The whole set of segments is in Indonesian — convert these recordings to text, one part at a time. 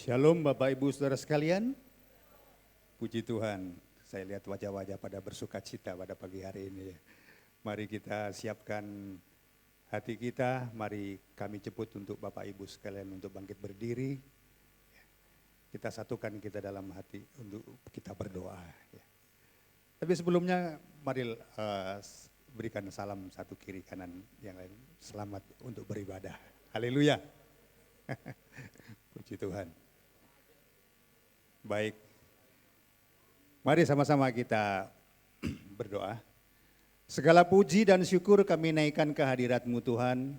Shalom Bapak Ibu Saudara sekalian. Puji Tuhan, saya lihat wajah-wajah pada bersuka cita pada pagi hari ini. Mari kita siapkan hati kita, mari kami jemput untuk Bapak Ibu sekalian untuk bangkit berdiri. Kita satukan kita dalam hati untuk kita berdoa. Tapi sebelumnya mari berikan salam satu kiri kanan yang lain. Selamat untuk beribadah. Haleluya. Puji Tuhan. Baik. Mari sama-sama kita berdoa. Segala puji dan syukur kami naikkan ke hadirat-Mu Tuhan.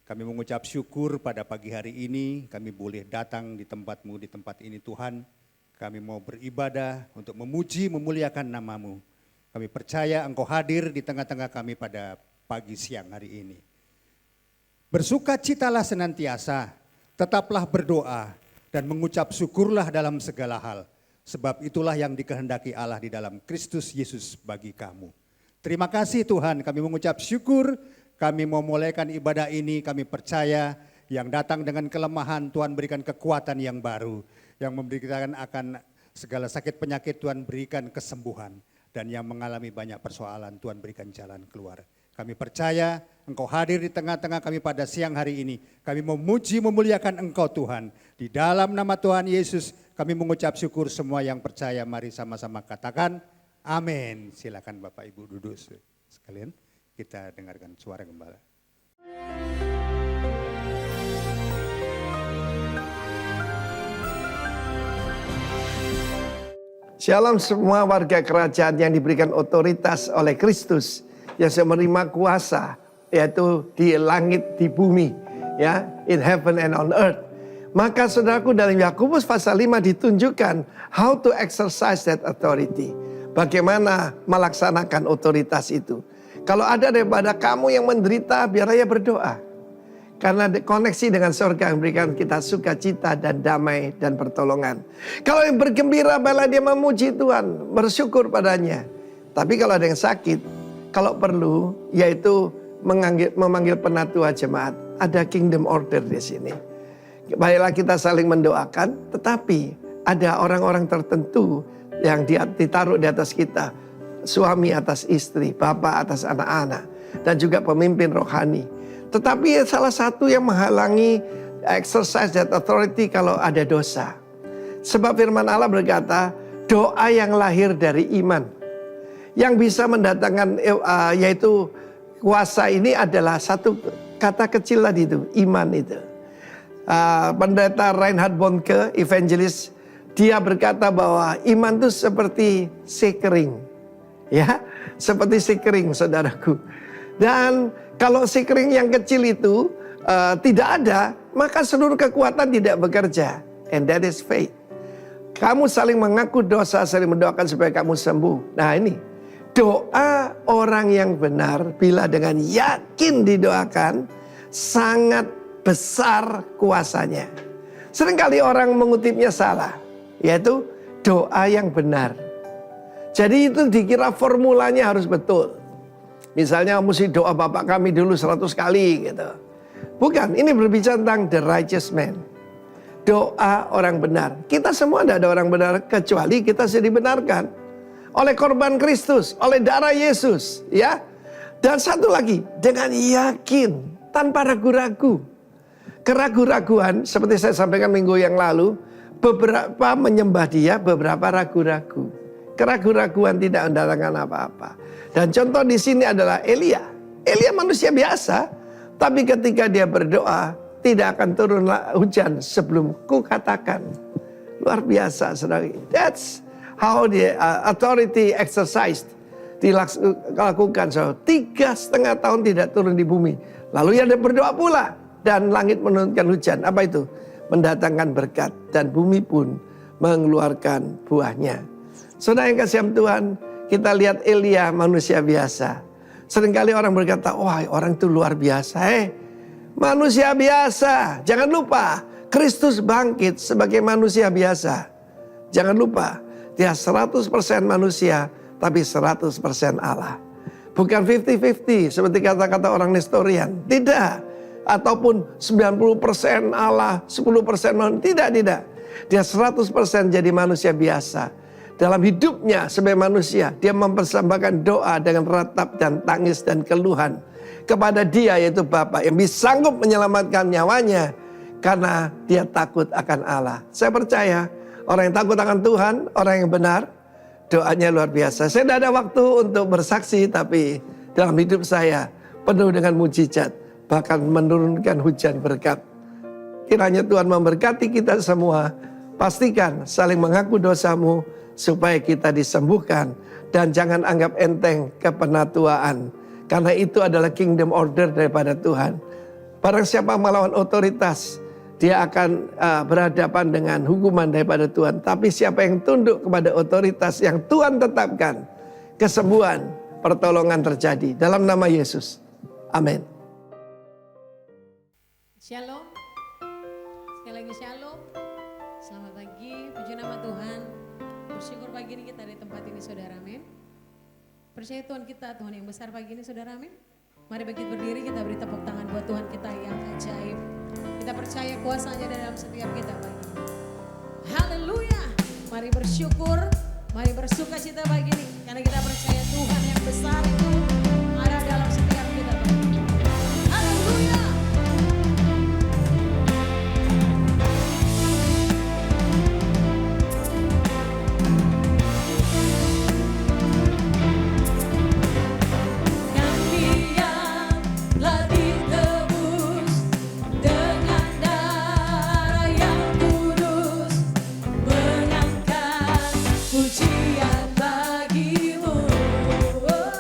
Kami mengucap syukur pada pagi hari ini. Kami boleh datang di tempat-Mu, di tempat ini Tuhan. Kami mau beribadah untuk memuji, memuliakan nama-Mu. Kami percaya Engkau hadir di tengah-tengah kami pada pagi siang hari ini. Bersukacitalah senantiasa, tetaplah berdoa dan mengucap syukurlah dalam segala hal. Sebab itulah yang dikehendaki Allah di dalam Kristus Yesus bagi kamu. Terima kasih Tuhan, kami mengucap syukur, kami mau mulaikan ibadah ini, kami percaya yang datang dengan kelemahan Tuhan berikan kekuatan yang baru. Yang memberikan akan segala sakit penyakit Tuhan berikan kesembuhan. Dan yang mengalami banyak persoalan Tuhan berikan jalan keluar. Kami percaya Engkau hadir di tengah-tengah kami pada siang hari ini. Kami memuji memuliakan Engkau Tuhan. Di dalam nama Tuhan Yesus kami mengucap syukur, semua yang percaya mari sama-sama katakan amin. Silakan Bapak Ibu duduk sekalian, kita dengarkan suara gembala. Shalom semua warga kerajaan yang diberikan otoritas oleh Kristus, yang menerima kuasa yaitu di langit, di bumi, ya, in heaven and on earth. Maka saudaraku, dalam Yakobus pasal 5 ditunjukkan how to exercise that authority. Bagaimana melaksanakan otoritas itu. Kalau ada daripada kamu yang menderita, biar aja berdoa. Karena koneksi dengan surga yang memberikan kita sukacita dan damai dan pertolongan. Kalau yang bergembira, malah dia memuji Tuhan, bersyukur padanya. Tapi kalau ada yang sakit, kalau perlu, yaitu memanggil penatua jemaat. Ada kingdom order di sini. Baiklah kita saling mendoakan, tetapi ada orang-orang tertentu yang ditaruh di atas kita. Suami atas istri, bapak atas anak-anak, dan juga pemimpin rohani. Tetapi salah satu yang menghalangi exercise that authority kalau ada dosa. Sebab firman Allah berkata, doa yang lahir dari iman. Yang bisa mendatangkan yaitu kuasa ini adalah satu kata kecil tadi itu, iman itu. Pendeta Reinhard Bonnke, evangelis, dia berkata bahwa iman itu seperti sekering. Ya, seperti sekering saudaraku. Dan kalau sekering yang kecil itu tidak ada, maka seluruh kekuatan tidak bekerja. And that is faith. Kamu saling mengaku dosa, saling mendoakan supaya kamu sembuh. Nah ini, doa orang yang benar bila dengan yakin didoakan, sangat besar kuasanya. Seringkali orang mengutipnya salah, yaitu doa yang benar. Jadi itu dikira formulanya harus betul. Misalnya mesti doa Bapak kami dulu 100 kali gitu. Bukan, ini berbicara tentang the righteous man. Doa orang benar. Kita semua tidak ada orang benar kecuali kita sudah dibenarkan oleh korban Kristus, oleh darah Yesus, ya. Dan satu lagi, dengan yakin, tanpa ragu-ragu. Keragu-raguan seperti saya sampaikan minggu yang lalu, beberapa menyembah dia, beberapa ragu-ragu. Keragu-raguan tidak mendatangkan apa-apa. Dan contoh di sini adalah Elia. Elia manusia biasa, tapi ketika dia berdoa, tidak akan turun hujan sebelum ku katakan. Luar biasa, saudara. That's how the authority exercised dilakukan. So, 3,5 tahun tidak turun di bumi. Lalu dia berdoa pula dan langit menurunkan hujan. Apa itu? Mendatangkan berkat dan bumi pun mengeluarkan buahnya. Saudara yang kasih Tuhan, kita lihat Elia manusia biasa. Seringkali orang berkata, wah orang itu luar biasa. Manusia biasa. Jangan lupa, Kristus bangkit sebagai manusia biasa. Jangan lupa, dia 100% manusia, tapi 100% Allah. Bukan 50-50 seperti kata-kata orang Nestorian. Tidak. Ataupun 90% Allah, 10% manusia. Tidak. Dia 100% jadi manusia biasa. Dalam hidupnya sebagai manusia, dia mempersembahkan doa dengan ratap dan tangis dan keluhan kepada Dia, yaitu Bapa yang bisa sanggup menyelamatkan nyawanya karena dia takut akan Allah. Saya percaya orang yang takut akan Tuhan, orang yang benar, doanya luar biasa. Saya tidak ada waktu untuk bersaksi, tapi dalam hidup saya penuh dengan mujizat, bahkan menurunkan hujan berkat. Kiranya Tuhan memberkati kita semua. Pastikan saling mengaku dosamu supaya kita disembuhkan. Dan jangan anggap enteng kepenatuaan, karena itu adalah kingdom order daripada Tuhan. Barang siapa melawan otoritas, dia akan berhadapan dengan hukuman daripada Tuhan. Tapi siapa yang tunduk kepada otoritas yang Tuhan tetapkan, kesembuhan, pertolongan terjadi. Dalam nama Yesus. Amin. Shalom. Sekali lagi shalom. Selamat pagi, puji nama Tuhan. Bersyukur pagi ini kita di tempat ini, saudara, amin. Percaya Tuhan kita, Tuhan yang besar pagi ini, saudara, amin. Mari bangkit berdiri, kita beri tepuk tangan buat Tuhan kita yang ajaib. Kita percaya kuasanya dalam setiap kita pagi ini. Haleluya. Mari bersyukur, mari bersuka cita pagi ini. Karena kita percaya Tuhan yang besar itu ada dalam setiap kita pagi ini. Haleluya. Pujian bagimu, oh.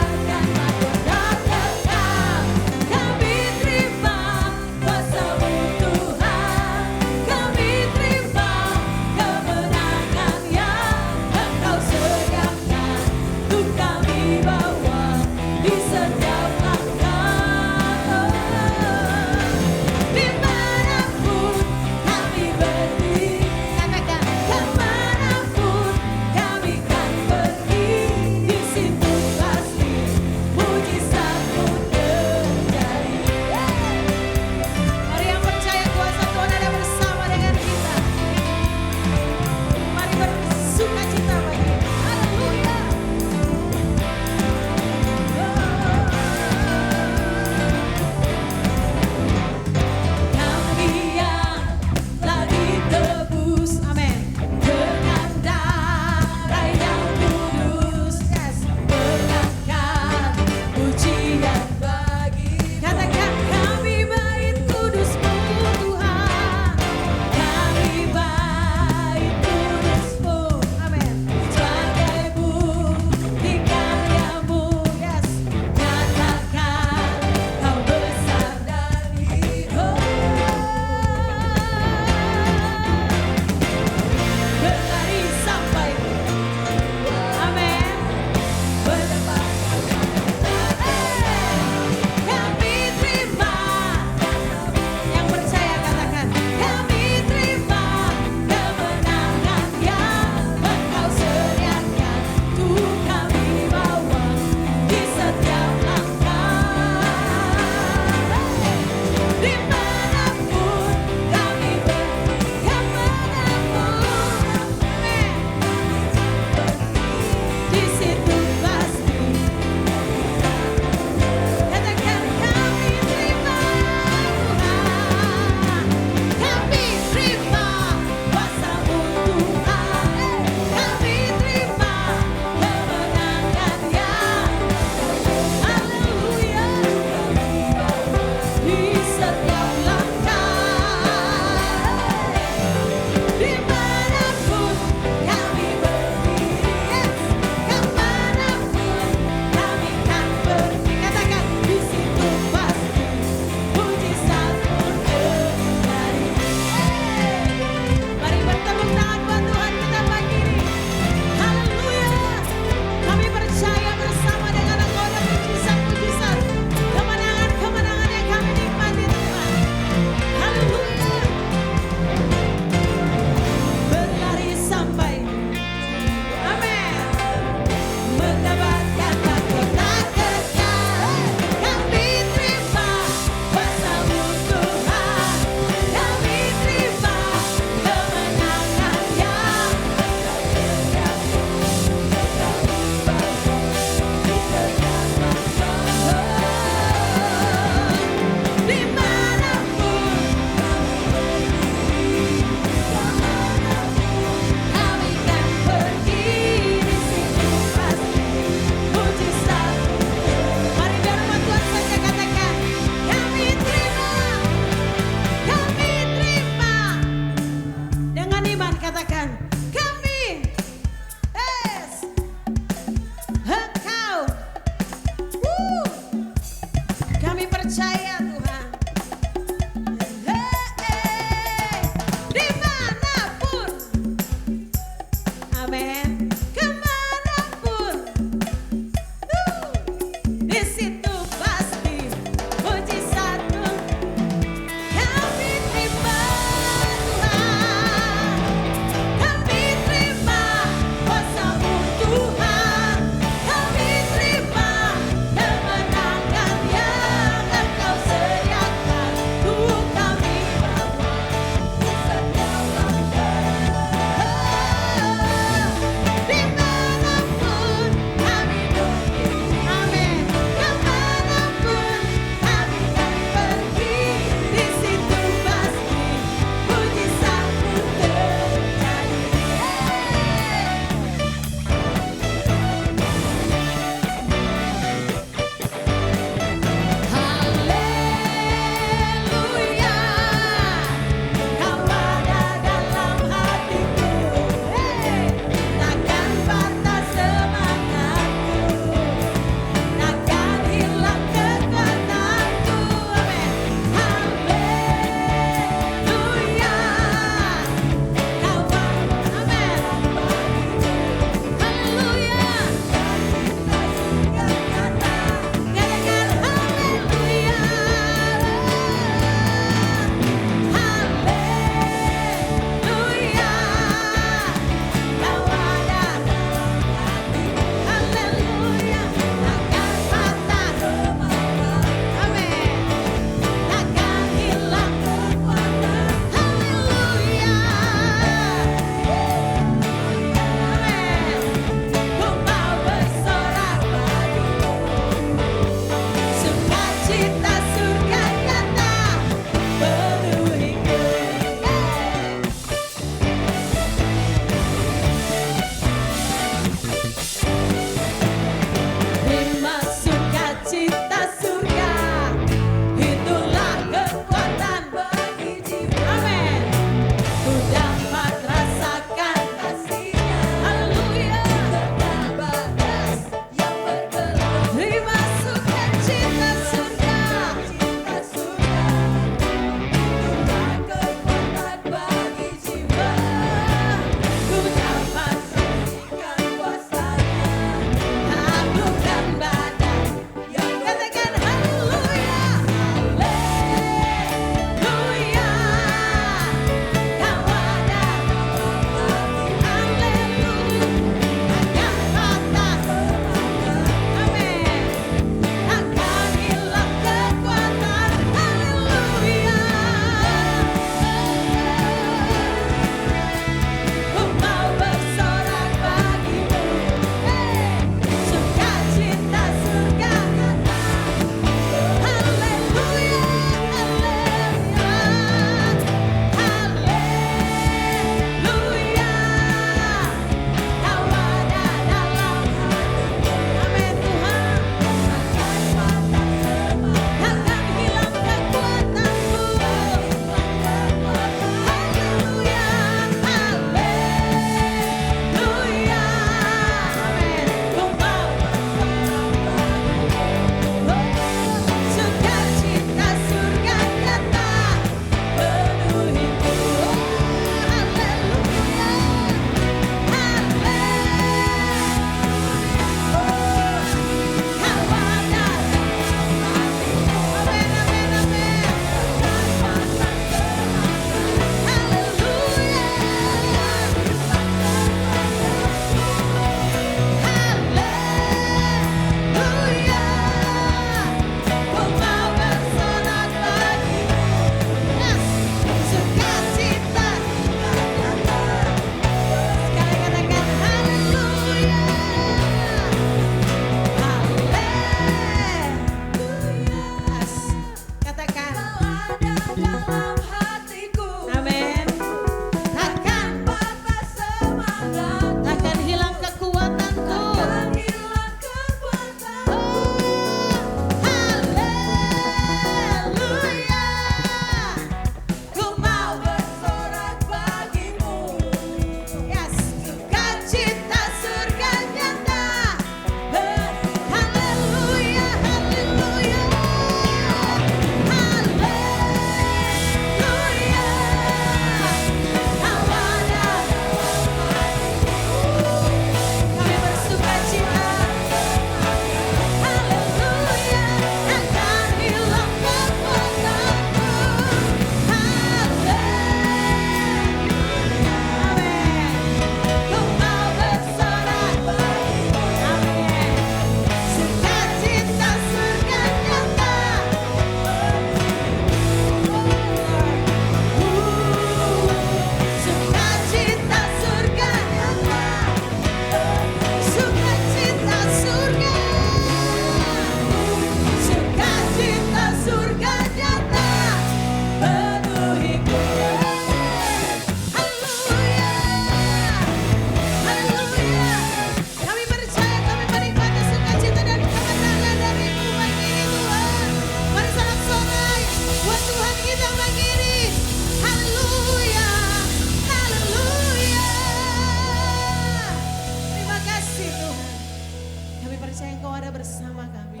bersama kami.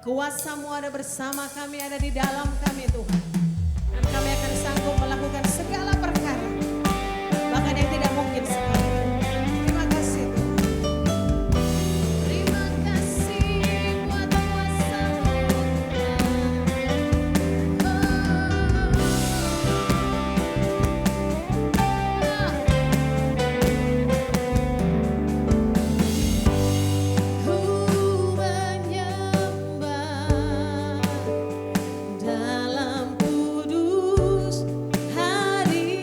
Kuasa-Mu ada bersama kami, ada di dalam kami Tuhan. Dan kami akan sanggup melakukan segala perkara, bahkan yang tidak mungkin sekalipun. Terima kasih Tuhan. Terima kasih buat kuasa-Mu Ku menyembah dalam kudus hadirat-Mu.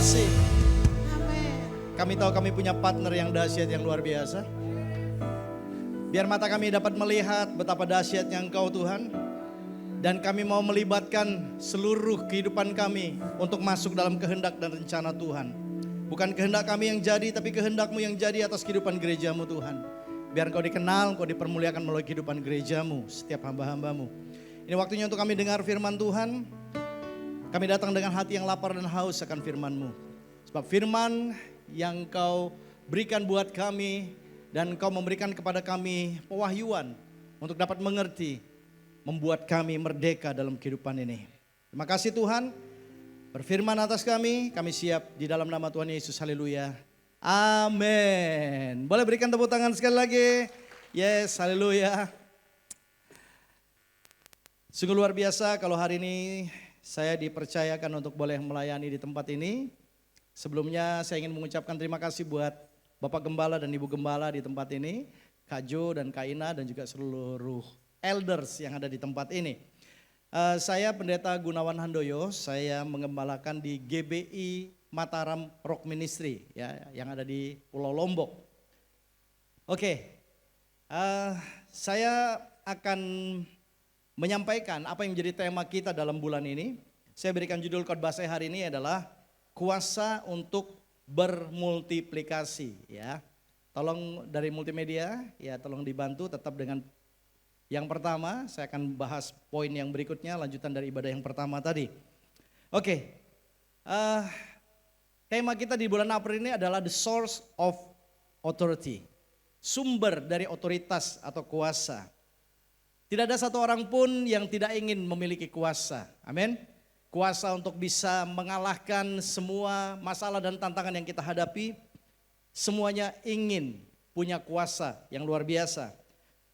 kasih. Amin. Kami tahu kami punya partner yang dahsyat, yang luar biasa. Biar mata kami dapat melihat betapa dahsyatnya Engkau Tuhan. Dan kami mau melibatkan seluruh kehidupan kami untuk masuk dalam kehendak dan rencana Tuhan. Bukan kehendak kami yang jadi, tapi kehendak-Mu yang jadi atas kehidupan gereja-Mu Tuhan. Biar Engkau dikenal, Engkau dipermuliakan melalui kehidupan gereja-Mu, setiap hamba-hamba-Mu. Ini waktunya untuk kami dengar firman Tuhan. Kami datang dengan hati yang lapar dan haus akan firman-Mu. Sebab firman yang Engkau berikan buat kami dan Engkau memberikan kepada kami pewahyuan untuk dapat mengerti, membuat kami merdeka dalam kehidupan ini. Terima kasih Tuhan, berfirman atas kami siap di dalam nama Tuhan Yesus, haleluya. Amin. Boleh berikan tepuk tangan sekali lagi. Yes, haleluya. Sungguh luar biasa kalau hari ini saya dipercayakan untuk boleh melayani di tempat ini. Sebelumnya saya ingin mengucapkan terima kasih buat Bapak Gembala dan Ibu Gembala di tempat ini, Kak Jo dan Kak Ina dan juga seluruh elders yang ada di tempat ini. Saya Pendeta Gunawan Handoyo, saya mengembalakan di GBI Mataram Rock Ministry ya, yang ada di Pulau Lombok. Oke, saya akan menyampaikan apa yang menjadi tema kita dalam bulan ini. Saya berikan judul khotbah saya hari ini adalah kuasa untuk bermultiplikasi ya. Tolong dari multimedia ya, tolong dibantu tetap dengan yang pertama. Saya akan bahas poin yang berikutnya, lanjutan dari ibadah yang pertama tadi. Oke, tema kita di bulan April ini adalah the source of authority, sumber dari otoritas atau kuasa. Tidak ada satu orang pun yang tidak ingin memiliki kuasa, amin. Kuasa untuk bisa mengalahkan semua masalah dan tantangan yang kita hadapi. Semuanya ingin punya kuasa yang luar biasa.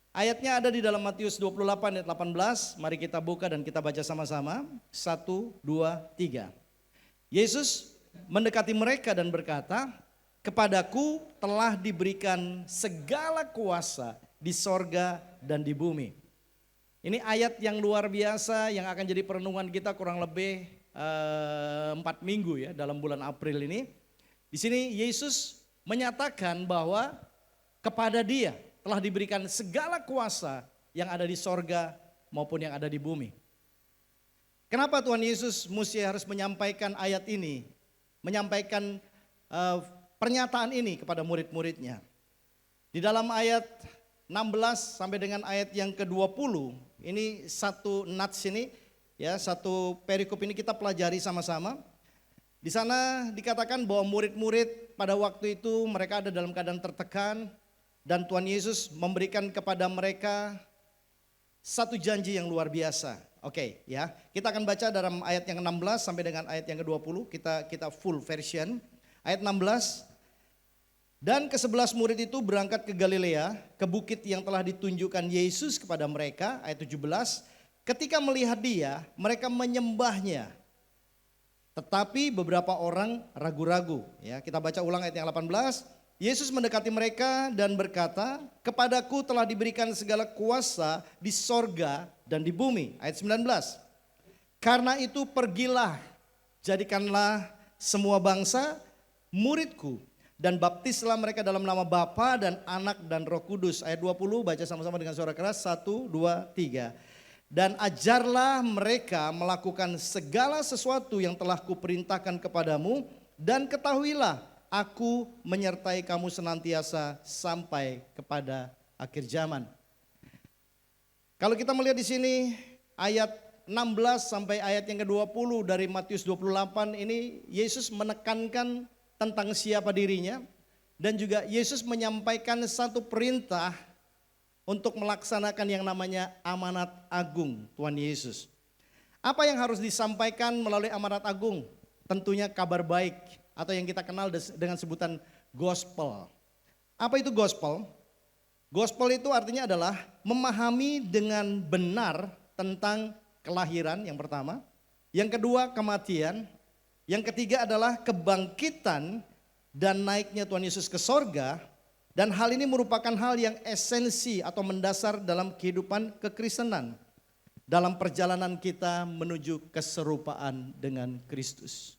Ayatnya ada di dalam Matius 28 ayat 18. Mari kita buka dan kita baca sama-sama. 1, 2, 3. Yesus mendekati mereka dan berkata, "Kepadaku telah diberikan segala kuasa di sorga dan di bumi." Ini ayat yang luar biasa yang akan jadi perenungan kita kurang lebih 4 minggu ya dalam bulan April ini. Di sini Yesus menyatakan bahwa kepada Dia telah diberikan segala kuasa yang ada di sorga maupun yang ada di bumi. Kenapa Tuhan Yesus mesti harus menyampaikan ayat ini, menyampaikan pernyataan ini kepada murid-muridnya? Di dalam ayat 16 sampai dengan ayat yang ke-20, ini satu nats ini ya, satu perikop ini kita pelajari sama-sama. Di sana dikatakan bahwa murid-murid pada waktu itu mereka ada dalam keadaan tertekan dan Tuhan Yesus memberikan kepada mereka satu janji yang luar biasa. Oke, ya. Kita akan baca dalam ayat yang 16 sampai dengan ayat yang ke-20, kita full version. Ayat 16. Dan ke-11 murid itu berangkat ke Galilea, ke bukit yang telah ditunjukkan Yesus kepada mereka, ayat 17. Ketika melihat Dia, mereka menyembahnya. Tetapi beberapa orang ragu-ragu. Ya, kita baca ulang ayat yang 18. Yesus mendekati mereka dan berkata, "Kepadaku telah diberikan segala kuasa di sorga dan di bumi." Ayat 19. "Karena itu pergilah, jadikanlah semua bangsa muridku, dan baptislah mereka dalam nama Bapa dan Anak dan Roh Kudus." Ayat 20 baca sama-sama dengan suara keras. 1, 2, 3. "Dan ajarlah mereka melakukan segala sesuatu yang telah kuperintahkan kepadamu. Dan ketahuilah aku menyertai kamu senantiasa sampai kepada akhir zaman." Kalau kita melihat di sini ayat 16 sampai ayat yang ke-20 dari Matius 28 ini, Yesus menekankan tentang siapa dirinya, dan juga Yesus menyampaikan satu perintah untuk melaksanakan yang namanya amanat agung Tuhan Yesus. Apa yang harus disampaikan melalui amanat agung? Tentunya kabar baik atau yang kita kenal dengan sebutan gospel. Apa itu gospel? Gospel itu artinya adalah memahami dengan benar tentang kelahiran yang pertama, yang kedua kematian, yang ketiga adalah kebangkitan dan naiknya Tuhan Yesus ke sorga. Dan hal ini merupakan hal yang esensi atau mendasar dalam kehidupan kekristenan. Dalam perjalanan kita menuju keserupaan dengan Kristus.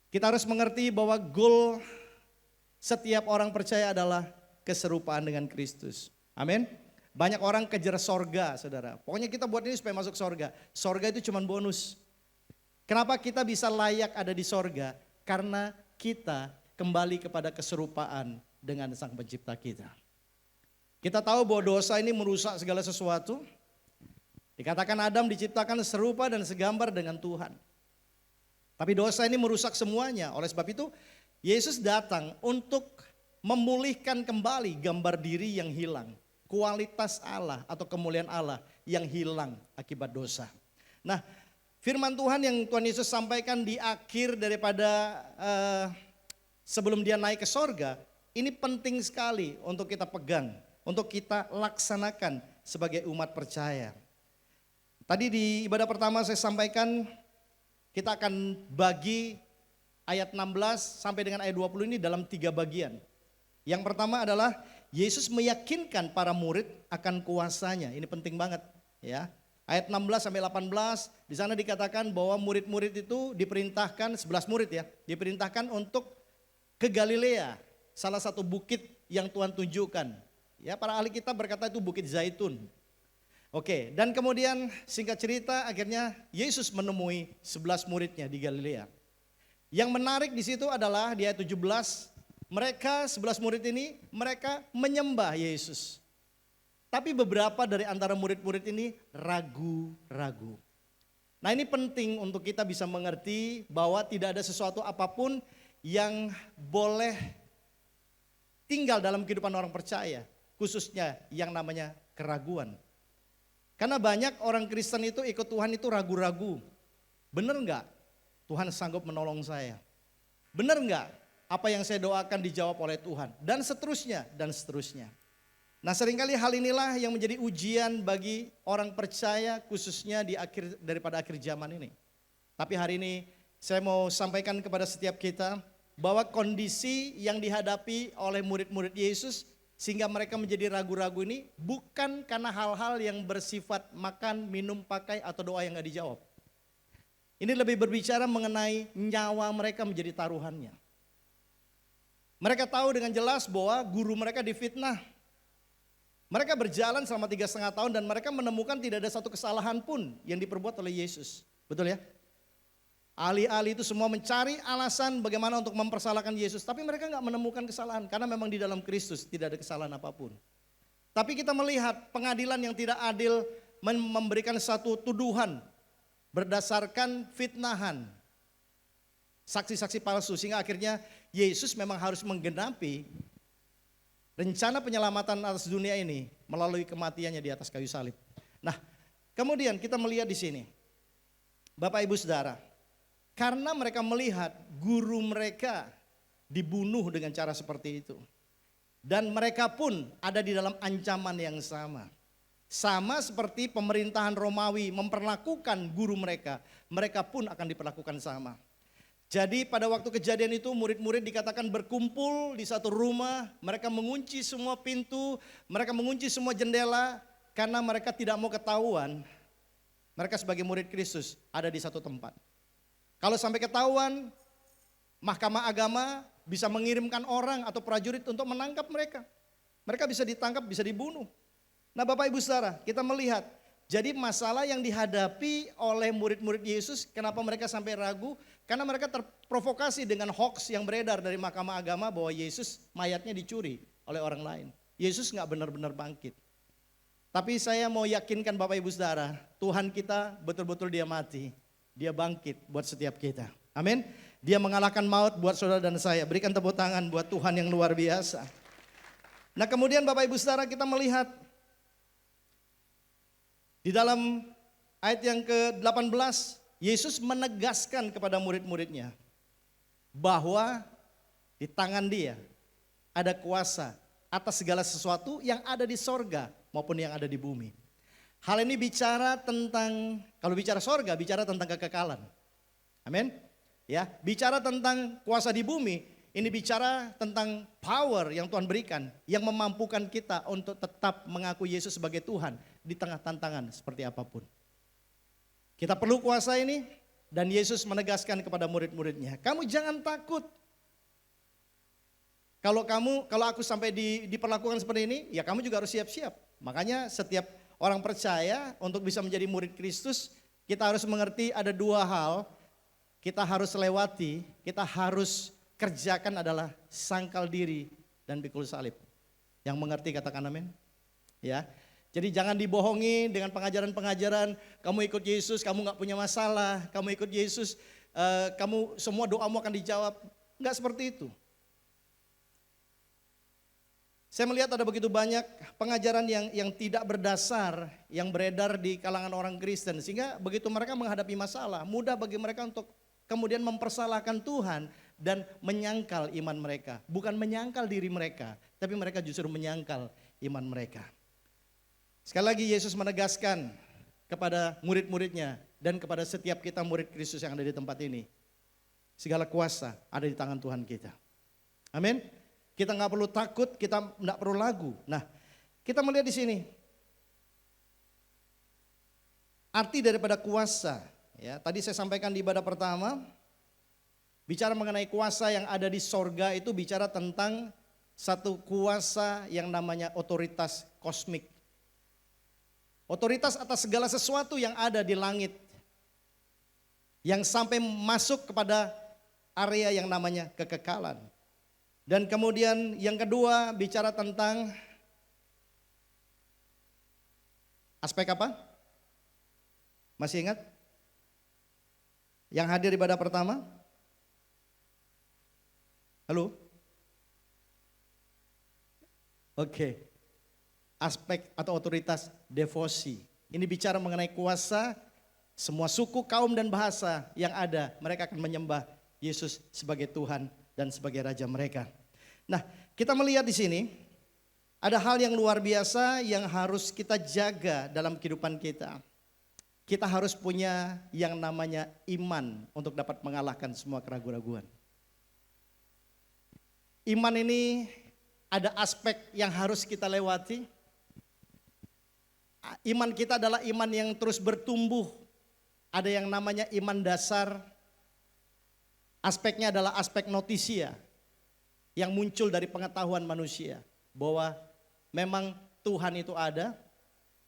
Kita harus mengerti bahwa goal setiap orang percaya adalah keserupaan dengan Kristus. Amin. Banyak orang kejar sorga, saudara. Pokoknya kita buat ini supaya masuk sorga. Sorga itu cuma bonus. Kenapa kita bisa layak ada di sorga? Karena kita kembali kepada keserupaan dengan Sang Pencipta kita. Kita tahu bahwa dosa ini merusak segala sesuatu. Dikatakan Adam diciptakan serupa dan segambar dengan Tuhan. Tapi dosa ini merusak semuanya. Oleh sebab itu Yesus datang untuk memulihkan kembali gambar diri yang hilang. Kualitas Allah atau kemuliaan Allah yang hilang akibat dosa. Nah, firman Tuhan yang Tuhan Yesus sampaikan di akhir daripada sebelum dia naik ke sorga, ini penting sekali untuk kita pegang, untuk kita laksanakan sebagai umat percaya. Tadi di ibadah pertama saya sampaikan kita akan bagi ayat 16 sampai dengan ayat 20 ini dalam 3 bagian. Yang pertama adalah Yesus meyakinkan para murid akan kuasanya. Ini penting banget ya. Ayat 16 sampai 18 di sana dikatakan bahwa murid-murid itu diperintahkan, 11 murid ya, diperintahkan untuk ke Galilea, salah satu bukit yang Tuhan tunjukkan. Ya, para ahli kitab berkata itu Bukit Zaitun. Oke, dan kemudian singkat cerita akhirnya Yesus menemui 11 muridnya di Galilea. Yang menarik di situ adalah di ayat 17, mereka 11 murid ini mereka menyembah Yesus. Tapi beberapa dari antara murid-murid ini ragu-ragu. Nah, ini penting untuk kita bisa mengerti bahwa tidak ada sesuatu apapun yang boleh tinggal dalam kehidupan orang percaya, khususnya yang namanya keraguan. Karena banyak orang Kristen itu ikut Tuhan itu ragu-ragu. Benar enggak Tuhan sanggup menolong saya? Benar enggak apa yang saya doakan dijawab oleh Tuhan? Dan seterusnya, dan seterusnya. Nah, seringkali hal inilah yang menjadi ujian bagi orang percaya khususnya daripada akhir zaman ini. Tapi hari ini saya mau sampaikan kepada setiap kita bahwa kondisi yang dihadapi oleh murid-murid Yesus sehingga mereka menjadi ragu-ragu ini bukan karena hal-hal yang bersifat makan, minum, pakai atau doa yang gak dijawab. Ini lebih berbicara mengenai nyawa mereka menjadi taruhannya. Mereka tahu dengan jelas bahwa guru mereka difitnah. Mereka berjalan selama 3,5 tahun dan mereka menemukan tidak ada satu kesalahan pun yang diperbuat oleh Yesus. Betul ya? Ahli-ahli itu semua mencari alasan bagaimana untuk mempersalahkan Yesus. Tapi mereka gak menemukan kesalahan karena memang di dalam Kristus tidak ada kesalahan apapun. Tapi kita melihat pengadilan yang tidak adil memberikan satu tuduhan berdasarkan fitnahan. Saksi-saksi palsu sehingga akhirnya Yesus memang harus menggenapi rencana penyelamatan atas dunia ini melalui kematiannya di atas kayu salib. Nah, kemudian kita melihat di sini. Bapak Ibu Saudara, karena mereka melihat guru mereka dibunuh dengan cara seperti itu. Dan mereka pun ada di dalam ancaman yang sama. Sama seperti pemerintahan Romawi memperlakukan guru mereka. Mereka pun akan diperlakukan sama. Jadi pada waktu kejadian itu murid-murid dikatakan berkumpul di satu rumah. Mereka mengunci semua pintu, mereka mengunci semua jendela. Karena mereka tidak mau ketahuan. Mereka sebagai murid Kristus ada di satu tempat. Kalau sampai ketahuan, mahkamah agama bisa mengirimkan orang atau prajurit untuk menangkap mereka. Mereka bisa ditangkap, bisa dibunuh. Nah, Bapak Ibu Saudara, kita melihat. Jadi masalah yang dihadapi oleh murid-murid Yesus, kenapa mereka sampai ragu? Karena mereka terprovokasi dengan hoax yang beredar dari mahkamah agama bahwa Yesus mayatnya dicuri oleh orang lain. Yesus gak benar-benar bangkit. Tapi saya mau yakinkan Bapak Ibu Saudara, Tuhan kita betul-betul dia mati. Dia bangkit buat setiap kita. Amin. Dia mengalahkan maut buat saudara dan saya. Berikan tepuk tangan buat Tuhan yang luar biasa. Nah, kemudian Bapak Ibu Saudara kita melihat di dalam ayat yang ke-18, Yesus menegaskan kepada murid-muridnya bahwa di tangan dia ada kuasa atas segala sesuatu yang ada di sorga maupun yang ada di bumi. Hal ini bicara tentang, kalau bicara sorga, bicara tentang kekekalan. Amin. Ya, bicara tentang kuasa di bumi, ini bicara tentang power yang Tuhan berikan, yang memampukan kita untuk tetap mengaku Yesus sebagai Tuhan di tengah tantangan seperti apapun. Kita perlu kuasa ini, Dan Yesus menegaskan kepada murid-muridnya, kamu jangan takut. Kalau aku sampai diperlakukan seperti ini, ya kamu juga harus siap-siap. Makanya setiap orang percaya untuk bisa menjadi murid Kristus, kita harus mengerti ada dua hal kita harus lewati, kita harus kerjakan adalah sangkal diri dan pikul salib. Yang mengerti katakan amin. Ya. Jadi jangan dibohongi dengan pengajaran-pengajaran, kamu ikut Yesus, kamu gak punya masalah, kamu ikut Yesus, kamu semua doamu akan dijawab. Enggak seperti itu. Saya melihat ada begitu banyak pengajaran yang tidak berdasar, yang beredar di kalangan orang Kristen. Sehingga begitu mereka menghadapi masalah, mudah bagi mereka untuk kemudian mempersalahkan Tuhan dan menyangkal iman mereka. Bukan menyangkal diri mereka, tapi mereka justru menyangkal iman mereka. Sekali lagi Yesus menegaskan kepada murid-muridnya dan kepada setiap kita murid Kristus yang ada di tempat ini. Segala kuasa ada di tangan Tuhan kita. Amin. Kita nggak perlu takut, kita nggak perlu ragu. Nah, kita melihat di sini arti daripada kuasa. Ya, tadi saya sampaikan di ibadah pertama, bicara mengenai kuasa yang ada di sorga itu bicara tentang satu kuasa yang namanya otoritas kosmik. Otoritas atas segala sesuatu yang ada di langit. Yang sampai masuk kepada area yang namanya kekekalan. Dan kemudian yang kedua bicara tentang aspek apa? Masih ingat? Yang hadir ibadah pertama? Halo? Oke. Aspek atau otoritas devosi. Ini bicara mengenai kuasa, semua suku, kaum dan bahasa yang ada, mereka akan menyembah Yesus sebagai Tuhan dan sebagai Raja mereka. Nah, kita melihat di sini ada hal yang luar biasa yang harus kita jaga dalam kehidupan kita. Kita harus punya yang namanya iman untuk dapat mengalahkan semua keraguan-raguan. Iman ini ada aspek yang harus kita lewati. Iman kita adalah iman yang terus bertumbuh. Ada yang namanya iman dasar. Aspeknya adalah aspek notisia yang muncul dari pengetahuan manusia bahwa memang Tuhan itu ada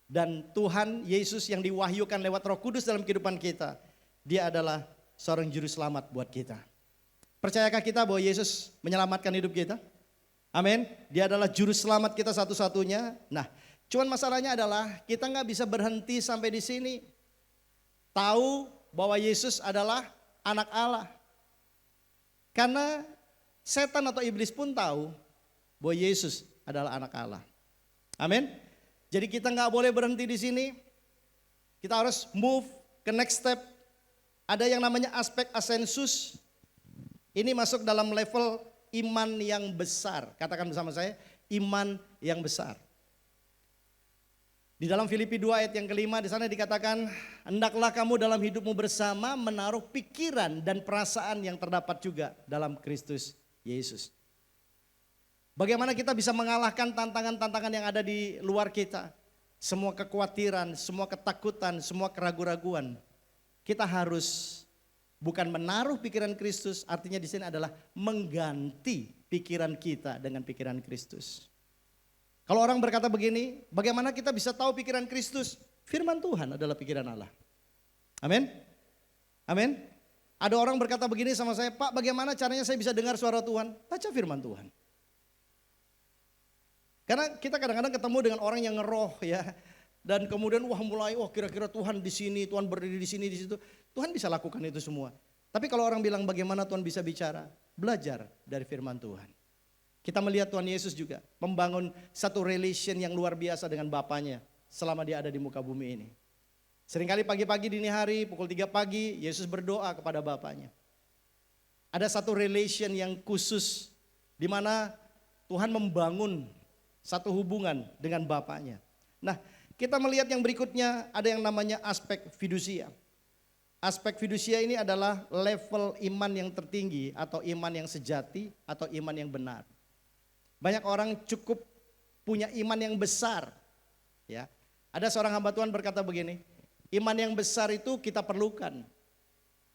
dan Tuhan Yesus yang diwahyukan lewat Roh Kudus dalam kehidupan kita, dia adalah seorang juru selamat buat kita. Percayakah kita bahwa Yesus menyelamatkan hidup kita? Amin. Dia adalah juru selamat kita satu-satunya. Nah, cuman masalahnya adalah kita nggak bisa berhenti sampai di sini. Tahu bahwa Yesus adalah anak Allah. Karena setan atau iblis pun tahu bahwa Yesus adalah anak Allah. Amin. Jadi kita nggak boleh berhenti di sini. Kita harus move ke next step. Ada yang namanya aspek asensus. Ini masuk dalam level iman yang besar. Katakan bersama saya, iman yang besar. Di dalam Filipi 2 ayat yang kelima di sana dikatakan, hendaklah kamu dalam hidupmu bersama menaruh pikiran dan perasaan yang terdapat juga dalam Kristus Yesus. Bagaimana kita bisa mengalahkan tantangan-tantangan yang ada di luar kita? Semua kekhawatiran, semua ketakutan, semua keraguan-raguan. Kita harus bukan menaruh pikiran Kristus, artinya di sini adalah mengganti pikiran kita dengan pikiran Kristus. Kalau orang berkata begini, bagaimana kita bisa tahu pikiran Kristus? Firman Tuhan adalah pikiran Allah. Amin. Amin. Ada orang berkata begini sama saya, Pak, bagaimana caranya saya bisa dengar suara Tuhan? Baca firman Tuhan. Karena kita kadang-kadang ketemu dengan orang yang ngeroh ya. Dan kemudian mulai kira-kira Tuhan di sini, Tuhan berdiri di sini, di situ. Tuhan bisa lakukan itu semua. Tapi kalau orang bilang bagaimana Tuhan bisa bicara? Belajar dari firman Tuhan. Kita melihat Tuhan Yesus juga membangun satu relation yang luar biasa dengan Bapanya selama dia ada di muka bumi ini. Seringkali pagi-pagi dini hari pukul 3 pagi Yesus berdoa kepada Bapanya. Ada satu relation yang khusus di mana Tuhan membangun satu hubungan dengan Bapanya. Nah, kita melihat yang berikutnya ada yang namanya aspek fidusia. Aspek fidusia ini adalah level iman yang tertinggi atau iman yang sejati atau iman yang benar. Banyak orang cukup punya iman yang besar. Ya, ada seorang hamba Tuhan berkata begini, iman yang besar itu kita perlukan.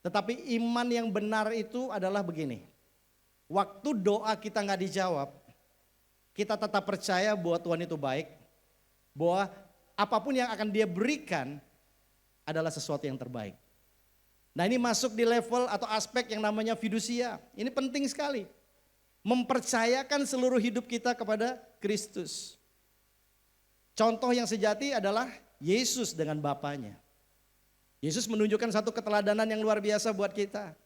Tetapi iman yang benar itu adalah begini. Waktu doa kita nggak dijawab, kita tetap percaya bahwa Tuhan itu baik, bahwa apapun yang akan Dia berikan adalah sesuatu yang terbaik. Nah, ini masuk di level atau aspek yang namanya fidusia. Ini penting sekali. Mempercayakan seluruh hidup kita kepada Kristus. Contoh yang sejati adalah Yesus dengan Bapanya. Yesus menunjukkan satu keteladanan yang luar biasa buat kita.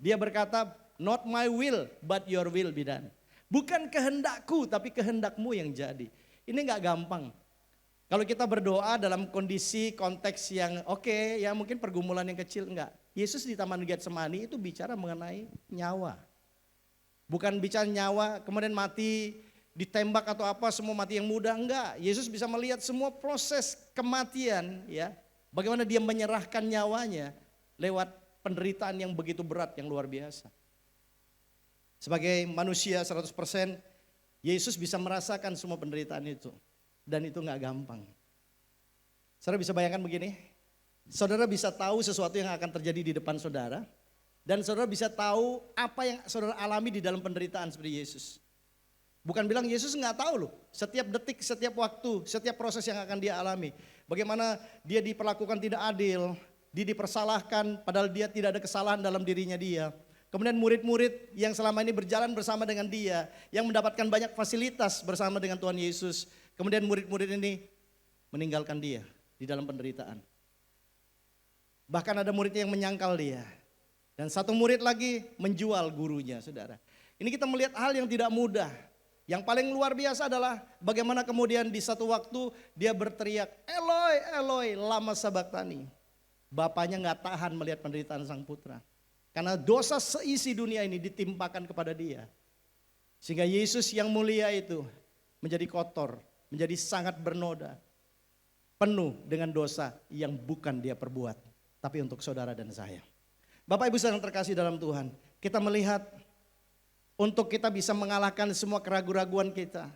Dia berkata, not my will, but your will be done. Bukan kehendakku, tapi kehendakmu yang jadi. Ini gak gampang. Kalau kita berdoa dalam kondisi konteks yang oke, ya mungkin pergumulan yang kecil, enggak. Yesus di Taman Getsemani itu bicara mengenai nyawa. Bukan bicara nyawa, kemudian mati, ditembak atau apa, semua mati yang mudah, enggak. Yesus bisa melihat semua proses kematian, ya. Bagaimana dia menyerahkan nyawanya lewat penderitaan yang begitu berat, yang luar biasa. Sebagai manusia 100%, Yesus bisa merasakan semua penderitaan itu. Dan itu gak gampang. Saudara bisa bayangkan begini, saudara bisa tahu sesuatu yang akan terjadi di depan saudara. Dan saudara bisa tahu apa yang saudara alami di dalam penderitaan seperti Yesus. Bukan bilang Yesus nggak tahu loh, setiap detik, setiap waktu, setiap proses yang akan dia alami. Bagaimana dia diperlakukan tidak adil, dia dipersalahkan padahal dia tidak ada kesalahan dalam dirinya dia. Kemudian murid-murid yang selama ini berjalan bersama dengan dia, yang mendapatkan banyak fasilitas bersama dengan Tuhan Yesus. Kemudian murid-murid ini meninggalkan dia di dalam penderitaan. Bahkan ada muridnya yang menyangkal dia. Dan satu murid lagi menjual gurunya, saudara. Ini kita melihat hal yang tidak mudah. Yang paling luar biasa adalah bagaimana kemudian di satu waktu dia berteriak, Eloi, Eloi, lama sabachthani. Bapaknya gak tahan melihat penderitaan sang putra. Karena dosa seisi dunia ini ditimpakan kepada dia. Sehingga Yesus yang mulia itu menjadi kotor, menjadi sangat bernoda. Penuh dengan dosa yang bukan dia perbuat. Tapi untuk saudara dan saya. Bapak Ibu yang terkasih dalam Tuhan, kita melihat untuk kita bisa mengalahkan semua keraguan-raguan kita,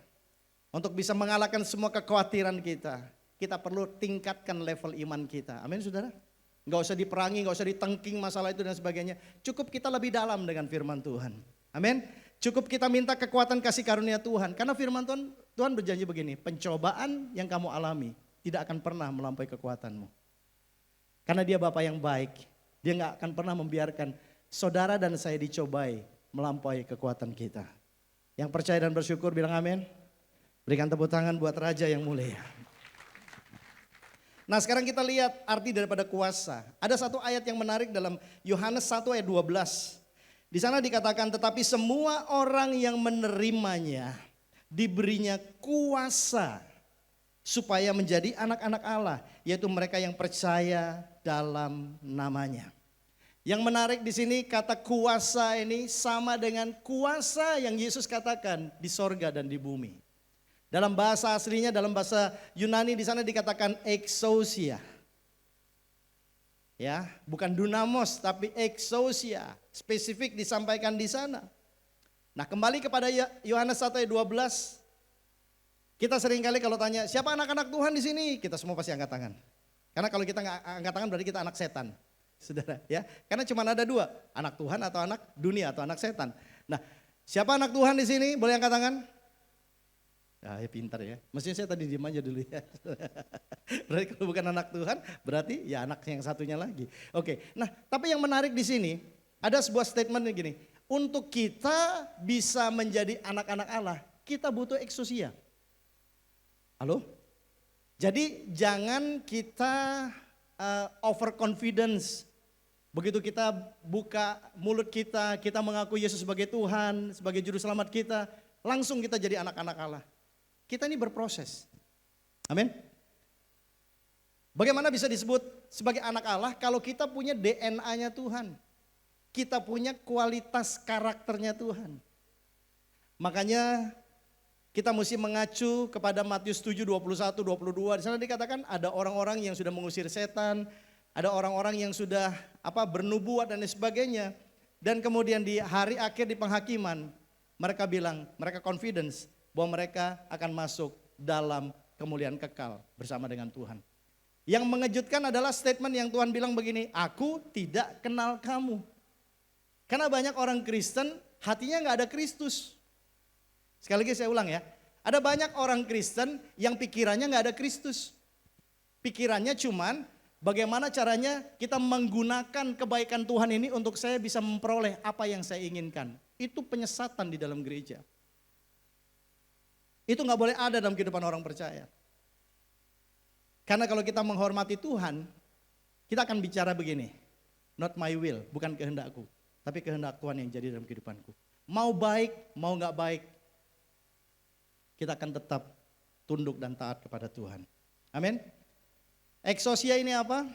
untuk bisa mengalahkan semua kekhawatiran kita, kita perlu tingkatkan level iman kita. Amin saudara? Gak usah diperangi, gak usah ditengking masalah itu dan sebagainya. Cukup kita lebih dalam dengan firman Tuhan. Amin? Cukup kita minta kekuatan kasih karunia Tuhan. Karena firman Tuhan berjanji begini, pencobaan yang kamu alami tidak akan pernah melampaui kekuatanmu. Karena dia Bapa yang baik, dia gak akan pernah membiarkan saudara dan saya dicobai melampaui kekuatan kita. Yang percaya dan bersyukur bilang amin. Berikan tepuk tangan buat Raja yang mulia. Nah sekarang kita lihat arti daripada kuasa. Ada satu ayat yang menarik dalam Yohanes 1 ayat 12. Di sana dikatakan tetapi semua orang yang menerimanya diberinya kuasa supaya menjadi anak-anak Allah. Yaitu mereka yang percaya dalam namanya. Yang menarik di sini kata kuasa ini sama dengan kuasa yang Yesus katakan di sorga dan di bumi. Dalam bahasa aslinya, dalam bahasa Yunani di sana dikatakan exousia. Ya, bukan dunamos tapi exousia. Spesifik disampaikan di sana. Nah, kembali kepada Yohanes 1 ayat 12. Kita seringkali kalau tanya, siapa anak-anak Tuhan di sini? Kita semua pasti angkat tangan. Karena kalau kita nggak angkat tangan berarti kita anak setan. Saudara ya, karena cuma ada dua, anak Tuhan atau anak dunia atau anak setan. Nah, siapa anak Tuhan di sini? Boleh angkat tangan? Ya pintar ya, mestinya saya tadi diam aja dulu ya. Berarti kalau bukan anak Tuhan, berarti ya anak yang satunya lagi. Oke, nah tapi yang menarik di sini, ada sebuah statement yang gini, untuk kita bisa menjadi anak-anak Allah, kita butuh ekousia. Halo? Jadi jangan kita overconfidence. Begitu kita buka mulut kita mengaku Yesus sebagai Tuhan, sebagai juru selamat kita, langsung kita jadi anak-anak Allah. Kita ini berproses. Amin. Bagaimana bisa disebut sebagai anak Allah kalau kita punya DNA-nya Tuhan. Kita punya kualitas karakternya Tuhan. Makanya kita mesti mengacu kepada Matius 7, 21, 22. Di sana dikatakan ada orang-orang yang sudah mengusir setan, ada orang-orang yang sudah bernubuat dan sebagainya. Dan kemudian di hari akhir di penghakiman, mereka bilang, mereka confidence bahwa mereka akan masuk dalam kemuliaan kekal bersama dengan Tuhan. Yang mengejutkan adalah statement yang Tuhan bilang begini, aku tidak kenal kamu. Karena banyak orang Kristen hatinya nggak ada Kristus. Sekali lagi saya ulang ya, ada banyak orang Kristen yang pikirannya nggak ada Kristus. Pikirannya cuman bagaimana caranya kita menggunakan kebaikan Tuhan ini untuk saya bisa memperoleh apa yang saya inginkan. Itu penyesatan di dalam gereja. Itu nggak boleh ada dalam kehidupan orang percaya. Karena kalau kita menghormati Tuhan, kita akan bicara begini, not my will, bukan kehendakku, tapi kehendak Tuhan yang jadi dalam kehidupanku. Mau baik, mau nggak baik, kita akan tetap tunduk dan taat kepada Tuhan. Amin. Eksosia ini apa?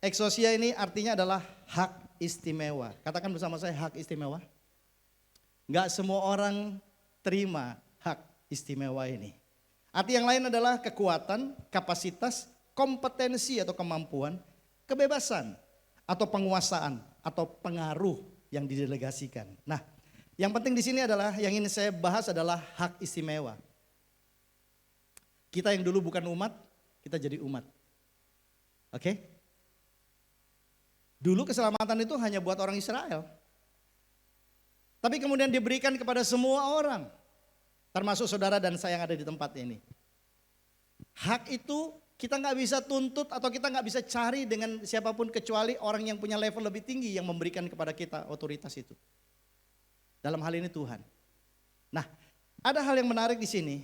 Eksosia ini artinya adalah hak istimewa. Katakan bersama saya, hak istimewa. Enggak semua orang terima hak istimewa ini. Arti yang lain adalah kekuatan, kapasitas, kompetensi atau kemampuan, kebebasan atau penguasaan atau pengaruh yang didelegasikan. Nah, yang penting di sini adalah yang ingin saya bahas adalah hak istimewa. Kita yang dulu bukan umat, kita jadi umat. Oke? Dulu keselamatan itu hanya buat orang Israel. Tapi kemudian diberikan kepada semua orang. Termasuk saudara dan saya yang ada di tempat ini. Hak itu kita nggak bisa tuntut atau kita nggak bisa cari dengan siapapun kecuali orang yang punya level lebih tinggi yang memberikan kepada kita otoritas itu. Dalam hal ini Tuhan. Nah, ada hal yang menarik di sini